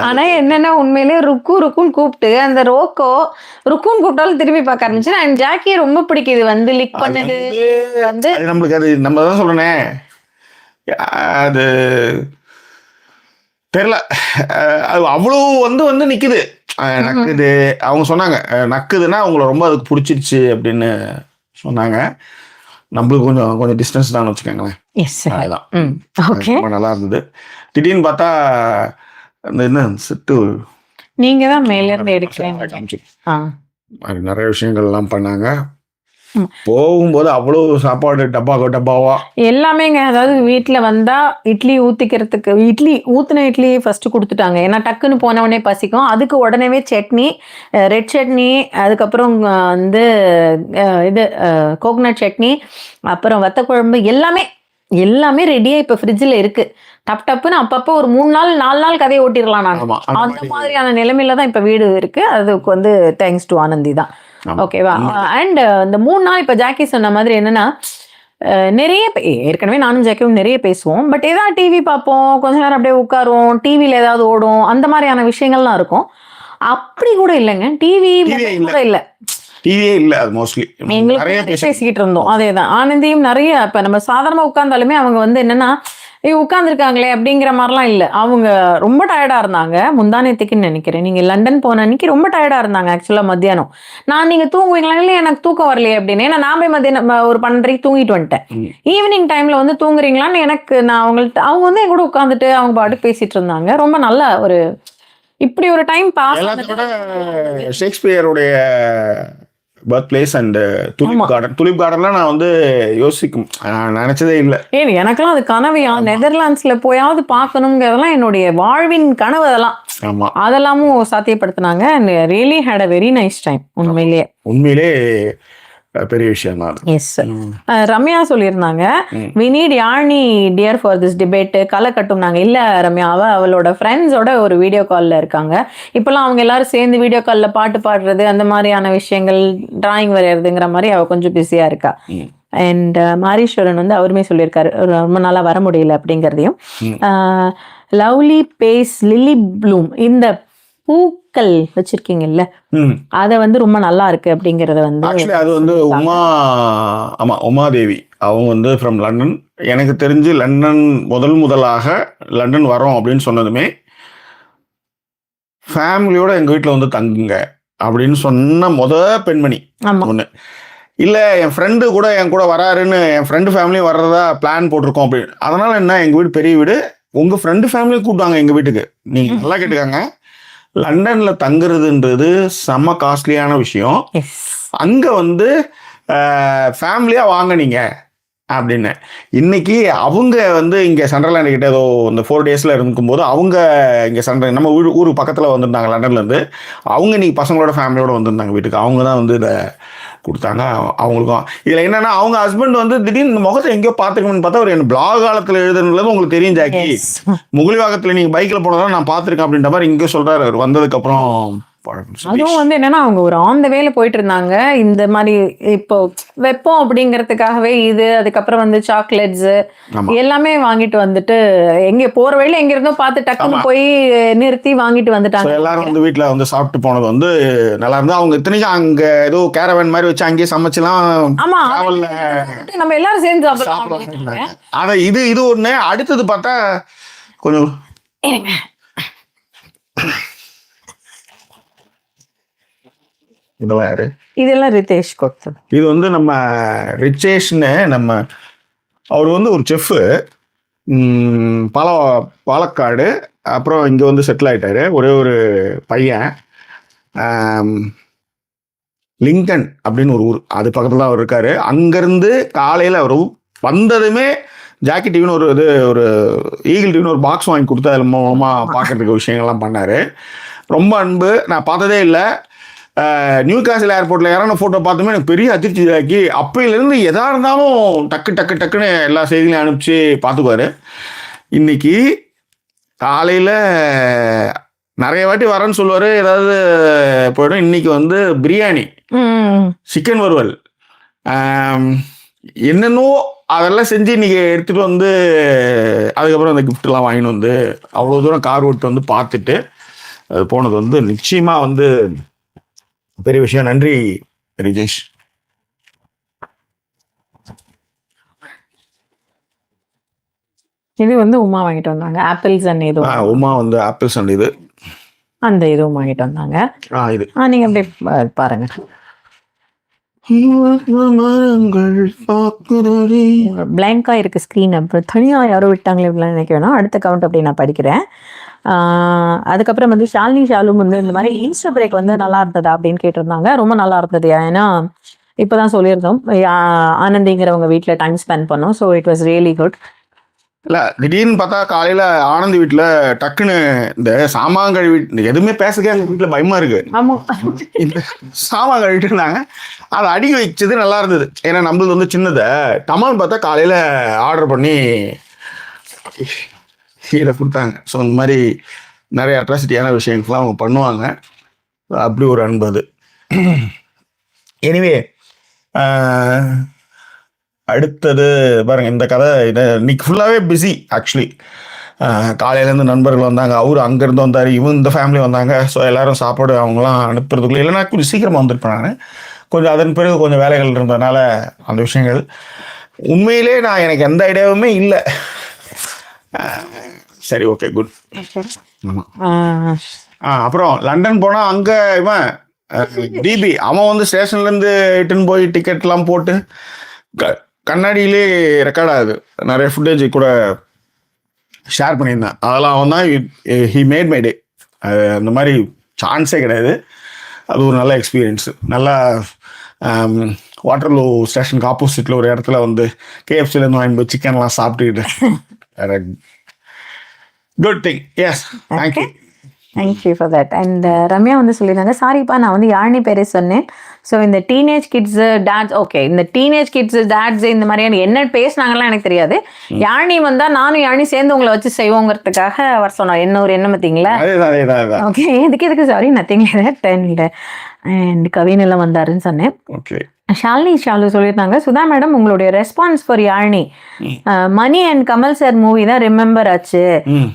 ஆனா என்னன்னா உண்மையிலே ருக்குன்னு கூப்பிட்டு அந்த ருக்குன்னு கூப்பிட்டாலும் திரும்பி பார்க்க ஆரம்பிச்சு. நான் ஜாக்கியை ரொம்ப பிடிக்குது வந்து லிக் பண்ணது வந்து
நம்மளுக்கு அது நம்ம தான் சொல்லணே, அது தெரியல, அது அவ்வளோ வந்து நிக்குது, நக்குது. அவங்க சொன்னாங்க நக்குதுன்னா அவங்கள ரொம்ப அதுக்கு பிடிச்சிருச்சு அப்படின்னு சொன்னாங்க. நம்மளுக்கு கொஞ்சம் டிஸ்டன்ஸ் தான் வச்சுக்கோங்களேன். ரொம்ப நல்லா இருந்தது. திடீர்னு பார்த்தா அந்த என்ன சிட்டு
நீங்க தான் மேல இருந்து எடுக்கிறேன்
நிறைய விஷயங்கள்லாம் பண்ணாங்க. போகும்போது அவ்வளவு சாப்பாடு டப்பாவா
எல்லாமேங்க. அதாவது வீட்டுல வந்தா இட்லி ஊத்திக்கிறதுக்கு ஊத்துன இட்லி ஃபர்ஸ்ட் கொடுத்துட்டாங்க. ஏன்னா டக்குன்னு போனவனே பசிக்கும். அதுக்கு உடனே சட்னி, ரெட் சட்னி, அதுக்கப்புறம் வந்து இது கோகனட் சட்னி, அப்புறம் வத்த குழம்பு, எல்லாமே ரெடியா இப்ப ஃப்ரிட்ஜில் இருக்கு. டப்புன்னு அப்பப்போ ஒரு 3-4 நாள் கதையை ஓட்டிடலாம். நான் அந்த மாதிரியான நிலைமையில தான் இப்ப வீடு இருக்கு. அதுக்கு வந்து தேங்க்ஸ் டு ஆனந்தி தான். ஓகேவா? அண்ட் இந்த 3 நாள் இப்ப ஜாக்கி சொன்ன மாதிரி என்னன்னா, நிறைய ஏற்கனவே நானும் ஜாக்கியும் நிறைய பேசுவோம். பட் ஏதாவது டிவி பார்ப்போம், கொஞ்ச நேரம் அப்படியே உட்காருவோம், டிவியில ஏதாவது ஓடும், அந்த மாதிரியான விஷயங்கள்லாம் இருக்கும். அப்படி கூட இல்லைங்க, டிவி கூட இல்லை,
டிவியே இல்லை. அது மோஸ்ட்லி
எங்களுக்கு பேசிக்கிட்டு இருந்தோம். அதேதான். ஆனந்தியும் நிறைய இப்ப நம்ம சாதாரணமா உட்கார்ந்தாலுமே அவங்க வந்து என்னன்னா உட்கார்ந்துருக்காங்களே அப்படிங்கிற மாதிரிலாம் இல்லை. அவங்க ரொம்ப டயர்டா இருந்தாங்க. முந்தானத்துக்குன்னு நினைக்கிறேன், நீங்க லண்டன் போன அன்னைக்கு ரொம்ப டயர்டா இருந்தாங்க. ஆக்சுவலா மத்தியானம் நீங்க தூங்குவீங்களா? இல்லை எனக்கு தூக்கம் வரலையே அப்படின்னு. ஏன்னா நான் போய் மத்தியானம் ஒரு 12:30 தூங்கிட்டு வந்துட்டேன். ஈவினிங் டைம்ல வந்து தூங்குறீங்களான்னு நான் அவங்கள்ட்ட, அவங்க வந்து என் கூட உட்காந்துட்டு அவங்க பாட்டுக்கு பேசிட்டு இருந்தாங்க. ரொம்ப நல்ல ஒரு இப்படி ஒரு டைம் பாஸ்.
ஷேக்ஸ்பியருடைய பர்த் பிளேஸ் அண்ட் துலிப் கார்டன்லாம் நான் வந்து நான் நினைச்சதே இல்லை.
ஏன் எனக்கெல்லாம் அது கனவையா, நெதர்லாண்ட்ஸ்ல போயாவது பார்க்கணுங்கிறதெல்லாம் என்னுடைய வாழ்வின் கனவு. அதெல்லாம்
ஆமா,
அதெல்லாமும் சாத்தியப்படுத்தினாங்க. Really had a very nice time.
உண்மையிலே பெரிய விஷயம் தான்.
Yes sir. ரம்யா சொல்லியிருந்தாங்க, we need Yazhini dear for this debate, களை கட்டும். நாங்க இல்ல ரம்யா, அவளோட ஃப்ரெண்ட்ஸோட ஒரு வீடியோ கால்ல இருக்காங்க. இப்பெல்லாம் அவங்க எல்லாரும் சேர்ந்து வீடியோ கால்ல பாட்டு பாடுறது, அந்த மாதிரியான விஷயங்கள், டிராயிங் வரைகிறதுங்கிற மாதிரி அவ கொஞ்சம் பிஸியா இருக்கா. அண்ட் மாரீஸ்வரன் வந்து அவருமே சொல்லியிருக்காரு ரொம்ப நாளா வர முடியல அப்படிங்கிறதையும். லவ்லி பேஸ் லில்லி ப்ளூம், இந்த பூக்கள் வச்சிருக்கீங்கல்ல, அத வந்து ரொம்ப நல்லா இருக்கு அப்படிங்கறத வந்து
ஆக்சுவலி அது வந்து உமாதேவி அவங்க வந்து ஃப்ரம் லண்டன். எனக்கு தெரிஞ்சு லண்டன் முதலாக லண்டன் வரோம் அப்படின்னு சொன்னதுமே ஃபேமிலியோட எங்க வீட்டில் வந்து தங்குங்க அப்படின்னு சொன்ன பெண்மணி ஒன்று. இல்லை என் ஃப்ரெண்டு கூட என் கூட வராருன்னு, என் ஃப்ரெண்டு ஃபேமிலியும் வர்றதா பிளான் போட்டிருக்கோம் அப்படின்னு. அதனால என்ன, எங்கள் வீடு பெரிய வீடு, உங்கள் ஃப்ரெண்டு ஃபேமிலியும் கூப்பிட்டாங்க எங்கள் வீட்டுக்கு. நீங்கள் நல்லா கேட்டுக்காங்க, லண்டன்ல தங்குறதுன்றது செம்ம காஸ்ட்லியான விஷயம். அங்க வந்து ஃபேமிலியா வாங்கினீங்க அப்படின்னு. இன்னைக்கு அவங்க வந்து இங்க சண்டர்லாண்டு கிட்ட ஏதோ இந்த 4 daysல இருக்கும்போது அவங்க இங்க நம்ம ஊருக்கு பக்கத்துல வந்திருந்தாங்க லண்டன்ல இருந்து. அவங்க இன்னைக்கு பசங்களோட ஃபேமிலியோட வந்திருந்தாங்க வீட்டுக்கு. அவங்க தான் வந்து இதை கொடுத்தாங்க அவங்களுக்கும். இதுல என்னன்னா, அவங்க ஹஸ்பண்ட் வந்து திடீர்னு இந்த முகத்தை எங்கேயோ பார்த்துக்கணும்னு பார்த்தா அவர் என்ன பிளாக் காலத்துல எழுதுனது உங்களுக்கு தெரியும் ஜாக்கி, முகலிவாக்கத்துல நீங்க பைக்ல போனதான் நான் பார்த்துருக்கேன் அப்படின்ற மாதிரி இங்கே சொல்றாரு அவர் வந்ததுக்கு அப்புறம்.
அதுவும் வந்து என்னன்னா, அவங்க ஒரு ஆன் த வேல போயிட்டு இருந்தாங்க. இந்த மாதிரி இப்போ வெப்பம் அப்படிங்கறதுக்காகவே இது, அதுக்கப்புறம் வந்து சாக்லேட்ஸ் எல்லாமே வாங்கிட்டு வந்துட்டு எங்க போற வழியில எங்க இருந்தோ பார்த்து டக்குன்னு போய் நிறுத்தி வாங்கிட்டு வந்துட்டாங்க.
எல்லாரும் வந்து வீட்டுல வந்து சாப்பிட்டு போனது வந்து நல்லா இருந்தா. அவங்க இத்தனைக்கும் அங்க ஏதோ கேரவன் மாதிரி வச்சு அங்கேயே சமைச்சுலாம்
நம்ம எல்லாரும் சேர்ந்து சாப்பிடலாம்.
ஆனா இது ஒண்ணு. அடுத்தது பார்த்தா கொஞ்சம் இதெல்லாம் யாரு?
இதெல்லாம் ரிதேஷ் கொடுத்தது.
இது வந்து நம்ம ரிச்சேஷ்னு, நம்ம அவர் வந்து ஒரு செஃப்பு, பாலக்காடு, அப்புறம் இங்கே வந்து செட்டில் ஆயிட்டாரு. ஒரே ஒரு பையன், லிங்கன் அப்படின்னு ஒரு ஊர், அது பக்கத்தில் அவர் இருக்காரு. அங்கேருந்து காலையில் அவர் வந்ததுமே ஜாக்கி டிவின்னு ஒரு ஈகிள் டிவின்னு ஒரு பாக்ஸ் வாங்கி கொடுத்து அதில் மூலமாக பார்க்கறதுக்கு விஷயங்கள்லாம் பண்ணார். ரொம்ப அன்பு. நான் பார்த்ததே இல்லை. நியூ காசில் ஏர்போர்ட்டில் இறங்கின ஃபோட்டோ பார்த்துமே எனக்கு பெரிய அதிர்ச்சி ஆக்கி, அப்பையிலேருந்து எதாக இருந்தாலும் டக்குன்னு எல்லா செய்திகளையும் அனுப்பிச்சு பார்த்துக்குவார். இன்னைக்கு காலையில் நிறைய வாட்டி வரேன்னு சொல்லுவார், ஏதாவது போய்டும். இன்னைக்கு வந்து பிரியாணி, சிக்கன் வறுவல், என்னென்னோ அதெல்லாம் செஞ்சு இன்னைக்கு எடுத்துகிட்டு வந்து அதுக்கப்புறம் அந்த கிஃப்ட்லாம் வாங்கிட்டு வந்து அவ்வளோ தூரம் கார் ஓட்டு வந்து பார்த்துட்டு அது போனது வந்து நிச்சயமாக வந்து பெரிய விஷயம். நன்றி ரிஜேஷ்.
இது வந்து உமா வாங்கிட்டு வந்தாங்க, ஆப்பிள்ஸ் அண்ட் இது.
உமா வந்து ஆப்பிள்ஸ் அண்ட் இது
அந்த இதுவும் வாங்கிட்டு வந்தாங்க.
இது
நீங்க அப்படியே பாருங்க. பிளாங்கா இருக்கு ஸ்கிரீன். அப்புறம் தனியா யாரோ விட்டாங்களே இப்படிலாம் நினைக்க வேணாம். அடுத்த கவுண்ட் அப்படி நான் படிக்கிறேன். அதுக்கப்புறம் வந்து ஷாலும் வந்து இந்த மாதிரி இன்ஸ்டா பிரேக் வந்து நல்லா இருந்ததா அப்படின்னு கேட்டிருந்தாங்க. ரொம்ப நல்லா இருந்தது. ஏன்னா இப்போதான் சொல்லியிருந்தோம், ஆனந்திங்கிறவங்க வீட்டில் டைம் ஸ்பெண்ட் பண்ணோம். So it was really good.
இல்லை, திடீர்னு பார்த்தா காலையில் ஆனந்தி வீட்டில் டக்குன்னு இந்த சாமான் கழுவி எதுவுமே பேசுறதுக்கு எங்கள் வீட்டில் பயமா இருக்கு. இந்த சாமான் கழுவிட்டு இருந்தாங்க, அதை அடுக்கி வச்சது நல்லா இருந்தது. ஏன்னா நம்மளது வந்து சின்னதை டமால் பார்த்தா காலையில் ஆர்டர் பண்ணி கீழே கொடுத்தாங்க. ஸோ இந்த மாதிரி நிறைய அட்ராசிட்டியான விஷயங்கள்லாம் அவங்க பண்ணுவாங்க. அப்படி ஒரு அன்பு அது. எனிவே, அடுத்தது பாருங்க, இந்த கதை இன்னைக்கு ஃபுல்லாகவே பிஸி. ஆக்சுவலி காலையிலேருந்து நண்பர்கள் வந்தாங்க, அவர் அங்கேருந்து வந்தார், இவங்க இந்த ஃபேமிலி வந்தாங்க. ஸோ எல்லோரும் சாப்பாடு அவங்களாம் அனுப்புறதுக்குள்ள இல்லைனா கொஞ்சம் சீக்கிரமாக வந்திருப்பேன் நான். கொஞ்சம் அதன் பிறகு கொஞ்சம் வேலைகள் இருந்ததுனால அந்த விஷயங்கள் உண்மையிலே எனக்கு எந்த ஐடியாவுமே இல்லை. சரி, ஓகே, குட். அப்புறம் லண்டன் போனால் அங்கே இவன் டிபி அவன் வந்து ஸ்டேஷன்லேருந்து இட்டுன்னு போய் டிக்கெட்லாம் போட்டு கண்ணாடியிலே ரெக்கார்ட் ஆகுது. நிறைய ஃபுட்டேஜ் கூட ஷேர் பண்ணியிருந்தேன். அதெல்லாம் அவன் தான் ஹி மேட் மை டே. அது அந்த மாதிரி சான்ஸே கிடையாது. அது ஒரு நல்ல எக்ஸ்பீரியன்ஸு. நல்லா வாட்டர்லூ ஸ்டேஷனுக்கு ஆப்போசிட்டில் ஒரு இடத்துல வந்து கேஎஃப்சிலேருந்து வாங்கி போய் சிக்கன்லாம் சாப்பிட்டுக்கிட்டு good thing. Yes, thank you.
Thank you for that. And Ramya வந்து சொல்லியிருந்தாங்க, சாரிப்பா நான் வந்து யாழினி பேரே சொன்னேன். ஸோ இந்த டீனேஜ் கிட்ஸ் டேட்ஸ், ஓகே, இந்த டீனேஜ் கிட்ஸ் டேட்ஸ் இந்த மாதிரியான என்ன பேசினாங்கலாம் எனக்கு தெரியாது. யாழினி வந்தா நானும் யாழினி சேர்ந்து உங்களை வச்சு செய்வோங்கிறதுக்காக அவர் சொன்னார். என்ன ஒரு எண்ணம் பார்த்தீங்களா? ஓகே, எதுக்கு சாரி, நத்திங் அண்ட் கவின் எல்லாம் வந்தாருன்னு சொன்னேன்.
ஓகே,
ஷாலு சொல்லியிருந்தாங்க, சுதா மேடம் உங்களுடைய response for Yazhini Mani and Kamal sir movie தான் ரிமெம்பர் ஆச்சு.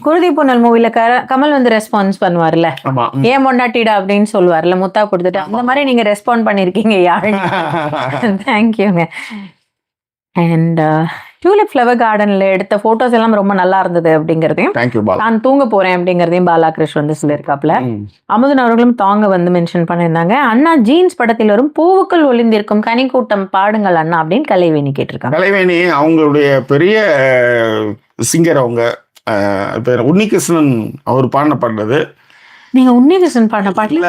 குருதி புனல் மூவில கமல் வந்து ரெஸ்பான்ஸ் பண்ணுவார்ல, ஏன் பொண்டாட்டிடா அப்படின்னு சொல்லுவார்ல, முத்தா கொடுத்துட்டு, அந்த மாதிரி நீங்க ரெஸ்பாண்ட் பண்ணிருக்கீங்க யாழினி. தேங்க்யூங்க. அண்ட் டியூலிப் ஃப்ளவர் கார்டன்ல எடுத்த போட்டோஸ் எல்லாம் ரொம்ப நல்லா இருந்தது அப்படிங்கறதையும், நான் தூங்க போறேன் அப்படிங்கறதையும் பாலாகிருஷ் வந்து சொல்லியிருக்காப்ல. அமுதன் அவர்களும் தாங்க வந்து மென்ஷன் பண்ணியிருந்தாங்க. அண்ணா ஜீன்ஸ் படத்தில் வரும் பூவுக்குள் ஒளிந்திருக்கும் கனிக்கூட்டம் பாடுங்கள் அண்ணா அப்படின்னு கலைவேணி கேட்டிருக்காங்க.
கலைவேணி அவங்களுடைய பெரிய சிங்கர், அவங்க உன்னிகிருஷ்ணன் அவர் பாடினது.
நீங்க உன்னிகிருஷ்ணன் பாடின பாட்டுல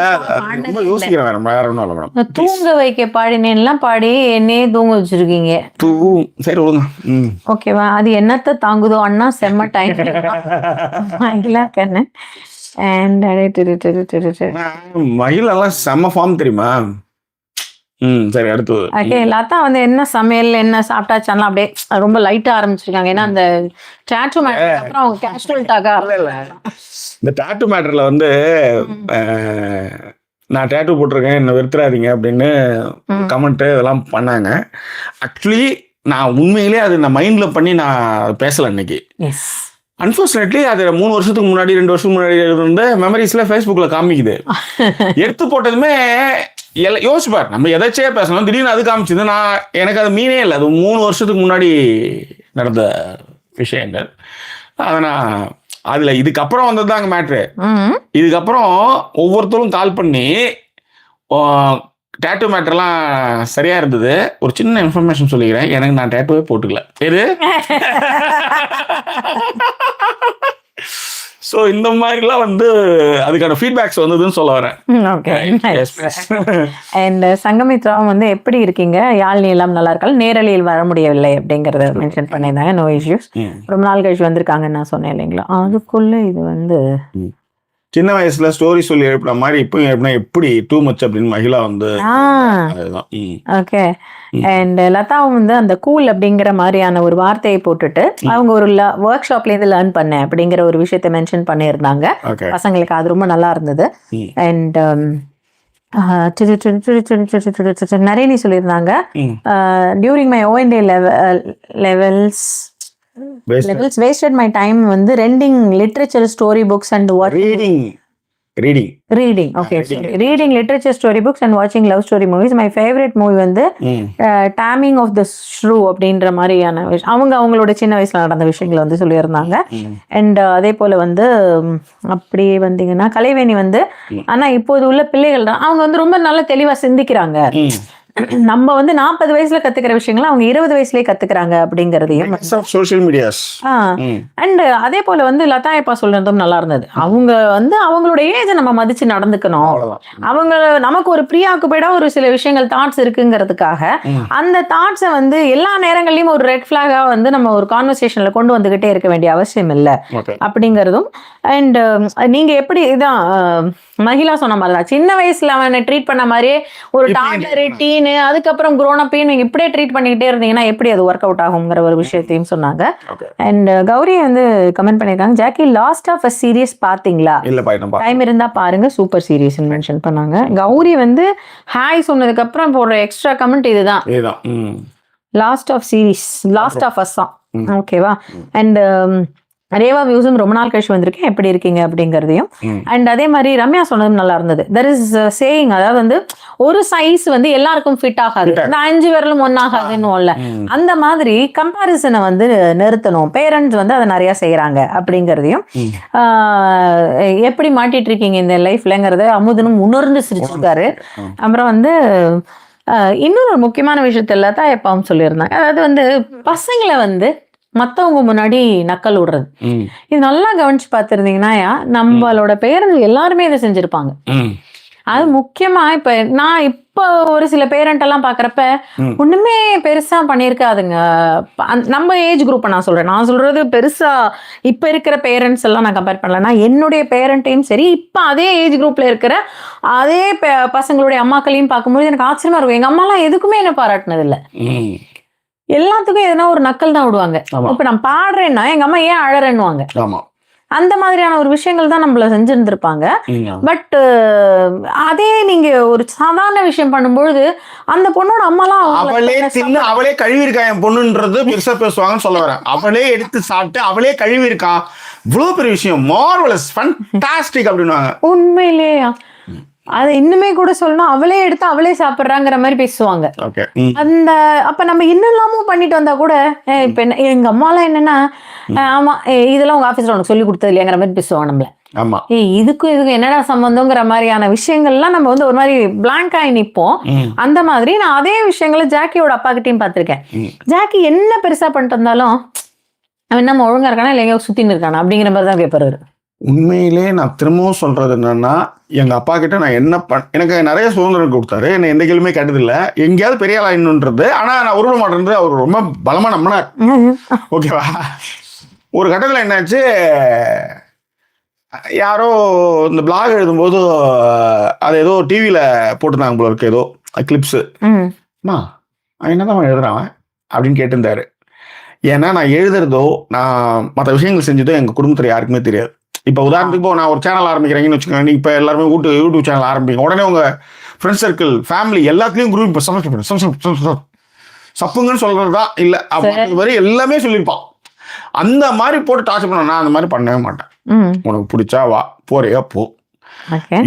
தூங்க வைக்க பாடினேன்லாம் பாடி என்னையே தூங்க வச்சிருக்கீங்க.
சரி,
ஓகேவா? அது என்னத்த தாங்குதோ அண்ணா, செம்ம டைம்.
மகிழெல்லாம் செம்ம ஃபார்ம் தெரியுமா? சரி, அடுத்தது.
ஓகே, லதா வந்து என்ன சமையல் என்ன சாப்பிட்டாச்சாலும் அப்படியே ரொம்ப லைட்டா ஆரம்பிச்சிருக்காங்க. ஏன்னா அந்த டாட்டூ மேட்டர் அப்புறம் அவங்க கேஷுவல் டாக்கா
இந்த டாட்டூ மேட்டர்ல வந்து நான் டேட்டூ போட்டிருக்கேன் என்ன வெறுத்துறாதீங்க அப்படின்னு கமெண்ட் இதெல்லாம் பண்ணாங்க. ஆக்சுவலி நான் உண்மையிலே அது நான் மைண்ட்ல பண்ணி நான் பேசல இன்னைக்கு. அன்பார்ச்சுனேட்லி அது 3 வருஷத்துக்கு முன்னாடி 2 வருஷத்துக்கு முன்னாடி இருந்த மெமரிஸ்ல ஃபேஸ்புக்ல காமிக்குது. எடுத்து போட்டதுமே யோசிப்பார், நம்ம எதாச்சே பேசணும், திடீர்னு அது காமிச்சது. எனக்கு அது மீனே இல்லை, அது 3 வருஷத்துக்கு முன்னாடி நடந்த விஷயங்கள். அதனால் அதுல இதுக்கப்புறம் வந்ததுதாங்க மேட்ரு. இதுக்கப்புறம் ஒவ்வொருத்தரும் கால் பண்ணி டேட்டூ மேட்டர்லாம் சரியா இருந்தது. ஒரு சின்ன இன்ஃபர்மேஷன் சொல்லிக்கிறேன், எனக்கு நான் டேட்டூவே போட்டுக்கல. எது ஸோ இந்த மாதிரிலாம் வந்து அதுக்கான ஃபீட்பேக்ஸ் வந்ததுன்னு சொல்ல வரேன்.
அண்ட் சங்கமித்ரா வந்து எப்படி இருக்கீங்க, யாழினி எல்லாம் நல்லா இருக்காங்க, நேரலையில் வர முடியவில்லை அப்படிங்கறத மென்ஷன் பண்ணியிருந்தாங்க. நோ இஷ்யூஸ், ரொம்ப நாள் கழிச்சு வந்திருக்காங்கன்னு நான் சொன்னேன் இல்லைங்களா. அதுக்குள்ள இது வந்து
சின்ன வயசுல ஸ்டோரி சொல்லி எழுப்புற மாதிரி இப்போ எப்படி டூ மச் அப்படின்னு மகிழா வந்து
ஓகே. அண்ட் லதாவும் வந்து அந்த கூல் அப்படிங்கிற மாதிரியான ஒரு வார்த்தையை போட்டுட்டு அவங்க ஒரு ஒர்க் ஷாப்ல இருந்து லேர்ன் பண்ணேன் அப்படிங்கிற ஒரு விஷயத்த மென்ஷன் பண்ணியிருந்தாங்க பசங்களுக்கு. அது ரொம்ப நல்லா இருந்தது. அண்ட் நரேனி சொல்லியிருந்தாங்க, during my OND levels wasted my time வந்து reading literature story books and reading okay reading literature story books and watching love story movies. My favorite movie வந்து Taming of the Shrew அப்படின்ற மாதிரியான அவங்களோட சின்ன வயசுல நடந்த விஷயங்களை வந்து சொல்லியிருந்தாங்க. அண்ட் அதே போல வந்து அப்படியே வந்தீங்கன்னா கலைவேணி வந்து, ஆனா இப்போது உள்ள பிள்ளைகள் தான் அவங்க வந்து ரொம்ப நல்லா தெளிவா சிந்திக்கிறாங்க. நம்ம வந்து 40 வயசுல கத்துக்கிற விஷயங்களை அவங்க 20 வயசுலயே கத்துக்கிறாங்க அப்படிங்கறதையும்
சோஷியல் மீடியாஸ்.
அண்ட் அதே போல வந்து லதா எப்பா சொல்றதும் நல்லா இருந்தது. அவங்க வந்து அவங்களோட ஏஜை நம்ம மதிச்சு நடந்துக்கணும். அவங்க நமக்கு ஒரு ப்ரீ ஆக்குபைடா ஒரு சில விஷயங்கள் தாட்ஸ் இருக்குங்கிறதுக்காக அந்த தாட்ஸை வந்து எல்லா நேரங்கள்லயும் ஒரு ரெட் பிளாகா வந்து நம்ம ஒரு கான்வர்சேஷன்ல கொண்டு வந்துகிட்டே இருக்க வேண்டிய அவசியம் இல்லை அப்படிங்கறதும். அண்ட் நீங்க எப்படி இதான் மகிழா சொன்ன மாதிரிதான், சின்ன வயசுல அவனை ட்ரீட் பண்ண மாதிரியே ஒரு டாக்டர் டீன் அதுக்கப்புறம் grown up நீங்க இப்படியே ட்ரீட் பண்ணிக்கிட்டே இருந்தீங்கன்னா எப்படி அது ஒர்க் அவுட் ஆகுங்கிற ஒரு விஷயத்தையும் சொன்னாங்க. அண்ட் கௌரி வந்து கமெண்ட் பண்ணிருக்காங்க, Jackie last of a series பாத்தீங்களா, டைம் இருந்தா பாருங்க, சூப்பர் சீரியஸ் மென்ஷன் பண்ணாங்க. கௌரி வந்து ஹாய் சொன்னதுக்கு அப்புறம் போடுற எக்ஸ்ட்ரா கமெண்ட் இதுதான், last of series, last of us தான். ஓகேவா? அண்ட் ரேவா வியூஸும் ரொம்ப நாள் கழிச்சு வந்திருக்கேன், எப்படி இருக்கீங்க அப்படிங்கிறதையும். அண்ட் அதே மாதிரி ரம்யா சொன்னதும் நல்லா இருந்தது. தெர் இஸ் சேயிங், அதாவது வந்து ஒரு சைஸ் வந்து எல்லாருக்கும் ஃபிட் ஆகாது, இந்த 5 விரலும் ஒன்னாகாதுன்னு அந்த மாதிரி கம்பேரிசனை வந்து நிறுத்தணும். பேரண்ட்ஸ் வந்து அதை நிறைய செய்யறாங்க அப்படிங்கிறதையும், எப்படி மாட்டிட்டு இருக்கீங்க இந்த லைஃப்லங்கிறத அமுதனும் உணர்ந்து சிரிச்சிருக்காரு. அப்புறம் வந்து இன்னொரு முக்கியமான விஷயத்துல தான் எப்பாவும் சொல்லியிருந்தாங்க, அதாவது வந்து பசங்களை வந்து மத்தவங்க முன்னாடி நக்கல் விடுறது. இது நல்லா கவனிச்சு பார்த்திருந்தீங்கன்னா நம்மளோட பேரண்ட்ஸ் எல்லாருமே இதை செஞ்சிருப்பாங்க. அது முக்கியமா இப்ப நான் இப்ப இப்போ ஒரு சில பேரண்ட் எல்லாம் பாக்குறப்ப ஒண்ணுமே பெருசா பண்ணிருக்காதுங்க. நம்ம ஏஜ் குரூப்பை நான் சொல்றது பெருசா இப்ப இருக்கிற பேரண்ட்ஸ் எல்லாம் நான் கம்பேர் பண்ணல. நான் என்னுடைய பேரண்ட்டையும் சரி இப்ப அதே ஏஜ் குரூப்ல இருக்கிற அதே பசங்களுடைய அம்மாக்களையும் பார்க்கும்போது எனக்கு ஆச்சரியமா இருக்கும். எங்க அம்மா எல்லாம் எதுக்குமே என்ன பாராட்டினது இல்ல. எல்லாத்துக்கும் எதனா ஒரு நக்கல் தான் விடுவாங்க. இப்ப நான் பாடுறேன்னா எங்க அம்மா ஏன் அழறேன்னுவாங்க. அந்த மாதிரியான ஒரு விஷயங்கள் தான் நம்மள செஞ்சிருந்திருப்பாங்க. பட் அதே நீங்க ஒரு சாதாரண விஷயம் பண்ணும்பொழுது அந்த பொண்ணோட அம்மாலாம்
அவளே கழுவி இருக்கா என் பொண்ணுன்றது பெருசா பேசுவாங்கன்னு சொல்ல வரேன். அவளே எடுத்து சாப்பிட்டு அவளே கழுவி இருக்கா, இவ்வளவு பெரிய விஷயம், மார்வலஸ், ஃபண்டாஸ்டிக் அப்படின்னுவாங்க.
உண்மையிலேயா அது இன்னுமே கூட சொல்லணும், அவளே எடுத்து அவளே சாப்பிடுறாங்கிற மாதிரி பேசுவாங்க. அந்த அப்ப நம்ம என்னெல்லாமும் பண்ணிட்டு வந்தா கூட இப்ப எங்க அம்மாலாம் என்னன்னா, ஆமா இதெல்லாம் உங்க ஆபீஸ்ல உனக்கு சொல்லி கொடுத்தது இல்லையாங்கிற மாதிரி பேசுவாங்க நம்மள. இதுக்கும் என்னடா சம்பந்தங்கிற மாதிரியான விஷயங்கள்லாம் நம்ம வந்து ஒரு மாதிரி பிளாங்க் ஆகி நிப்போம். அந்த மாதிரி நான் அதே விஷயங்களை ஜாக்கியோட அப்பா கிட்டையும் பார்த்திருக்கேன். ஜாக்கி என்ன பெருசா பண்ணிட்டு வந்தாலும் அவன் என்ன ஒழுங்கா இருக்கானா இல்லை எங்கேயோ சுத்தின்னு இருக்கானா அப்படிங்கிற மாதிரி தான் கேட்பாரு.
உண்மையிலே நான் திரும்பவும் சொல்றது என்னன்னா, எங்க அப்பா கிட்ட நான் என்ன எனக்கு நிறைய சுதந்திரம் கொடுத்தாரு. என்ன எந்த கேள்வியுமே கேட்டதில்லை. எங்கேயாவது பெரிய ஆளா இன்னுன்றது, ஆனா நான் உருவ மாட்டேன்றது அவர் ரொம்ப பலமா நம்பினார். ஓகேவா? ஒரு கட்டத்தில் என்னாச்சு, யாரோ இந்த பிளாக் எழுதும்போது அது ஏதோ டிவியில போட்டுருந்தாங்க போல இருக்கு, ஏதோ கிளிப்ஸு. என்னதான் எழுதுறான் அப்படின்னு கேட்டிருந்தாரு. ஏன்னா நான் எழுதுறதோ நான் மற்ற விஷயங்கள் செஞ்சதோ எங்கள் குடும்பத்தில் யாருக்குமே தெரியாது. இப்போ உதாரணத்துக்கு இப்போ நான் ஒரு சேனல் ஆரம்பிக்கிறேங்கன்னு வச்சுக்கோங்க. இப்போ எல்லாருமே யூடியூப் சேனல் ஆரம்பிங்க, உடனே உங்கள் ஃப்ரெண்ட்ஸ் சர்க்கிள், ஃபேமிலி எல்லாத்துலேயும் குரூப் இப்போ சப்புங்கன்னு சொல்கிறது தான் இல்லை அப்படி வரை எல்லாமே சொல்லியிருப்பான். அந்த மாதிரி போட்டு டார்ச்சர் பண்ண நான் அந்த மாதிரி பண்ணவே மாட்டேன். உனக்கு பிடிச்சா வா, போறியா போ.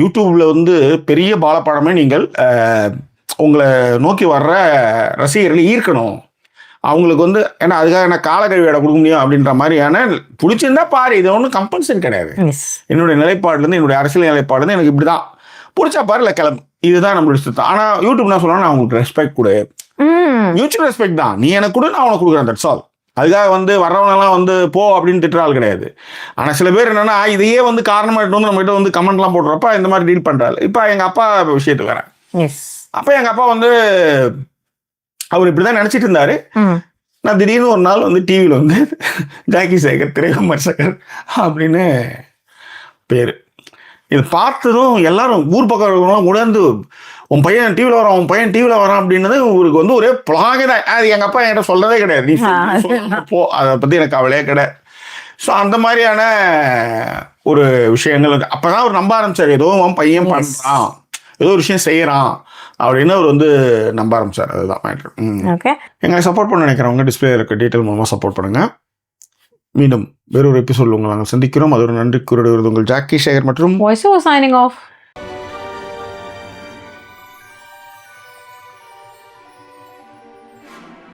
யூடியூப்ல வந்து பெரிய பாலப்பாடமே நீங்கள் உங்களை நோக்கி வர்ற ரசிகர்களை ஈர்க்கணும். அவங்களுக்கு வந்து ஏன்னா அதுக்காக நான் கால கழுவிட கொடுக்க முடியும் அப்படின்ற மாதிரியான பிடிச்சிருந்தா பாரு, இது ஒன்றும் கம்பல்சரி கிடையாது. என்னுடைய நிலைப்பாடுலேருந்து என்னுடைய அரசியல் நிலைப்பாடுலேருந்து எனக்கு இப்படி தான் பிடிச்சா பாரு, இல்லை கிளம்பு, இதுதான் நம்மளுடைய சுத்தம். ஆனால் யூடியூப் நான் சொல்லணும், நான் உங்களுக்கு ரெஸ்பெக்ட் கொடு, மியூச்சுவல் ரெஸ்பெக்ட் தான். நீ எனக்கு கொடு, நான் உனக்கு கொடுக்குறேன், தட்ஸ் ஆல். அதுக்காக வந்து வர்றவங்கலாம் வந்து போ அப்படின்னு திட்டுற ஆள் கிடையாது. ஆனால் சில பேர் என்னன்னா இதையே வந்து காரணமாக வந்து நம்மகிட்ட வந்து கமெண்ட்லாம் போடுறப்ப இந்த மாதிரி டீல் பண்ணுறாரு. இப்போ எங்கள் அப்பா விஷயத்துக்கு வரேன். அப்போ எங்கள் அப்பா வந்து அவர் இப்படிதான் நினைச்சிட்டு இருந்தாரு. நான் திடீர்னு ஒரு நாள் வந்து டிவியில் வந்து ஜாக்கி சேகர் திரைவிமர்சகர் அப்படின்னு பேரு, இது பார்த்ததும் எல்லாரும் ஊர் பக்கம் உணர்ந்து உன் பையன் டிவியில் வரான், உன் பையன் டிவியில் வரான் அப்படின்னது உங்களுக்கு வந்து ஒரே பிளாகே தான். அது எங்கள் அப்பா என்கிட்ட சொல்லவே கிடையாது. நீ போ, அதை பற்றி எனக்கு கவலையே கிடையாது. ஸோ அந்த மாதிரியான ஒரு விஷயங்கள் அப்போதான் அவர் நம்ப ஆரம்பிச்சார். ஏதோ அவன் பையன் பண்ணுறான், ஏதோ ஒரு விஷயம் செய்யறான் அப்படின்னு அவர் வந்து நம்ப ஆரம்பிச்சார். அதுதான் மேட்டர். எங்களை சப்போர்ட் பண்ண நினைக்கிறவங்க டிஸ்பிளே இருக்க டீட்டெயில் மூலமாக சப்போர்ட் பண்ணுங்க. மீண்டும் வேறொரு எபிசோட் உங்களை நாங்கள் சந்திக்கிறோம். அது ஒரு நன்றி கூறிய உங்கள் ஜாக்கி சேகர் மற்றும்
வாய்ஸ் ஓவர் சைனிங் ஆஃப்.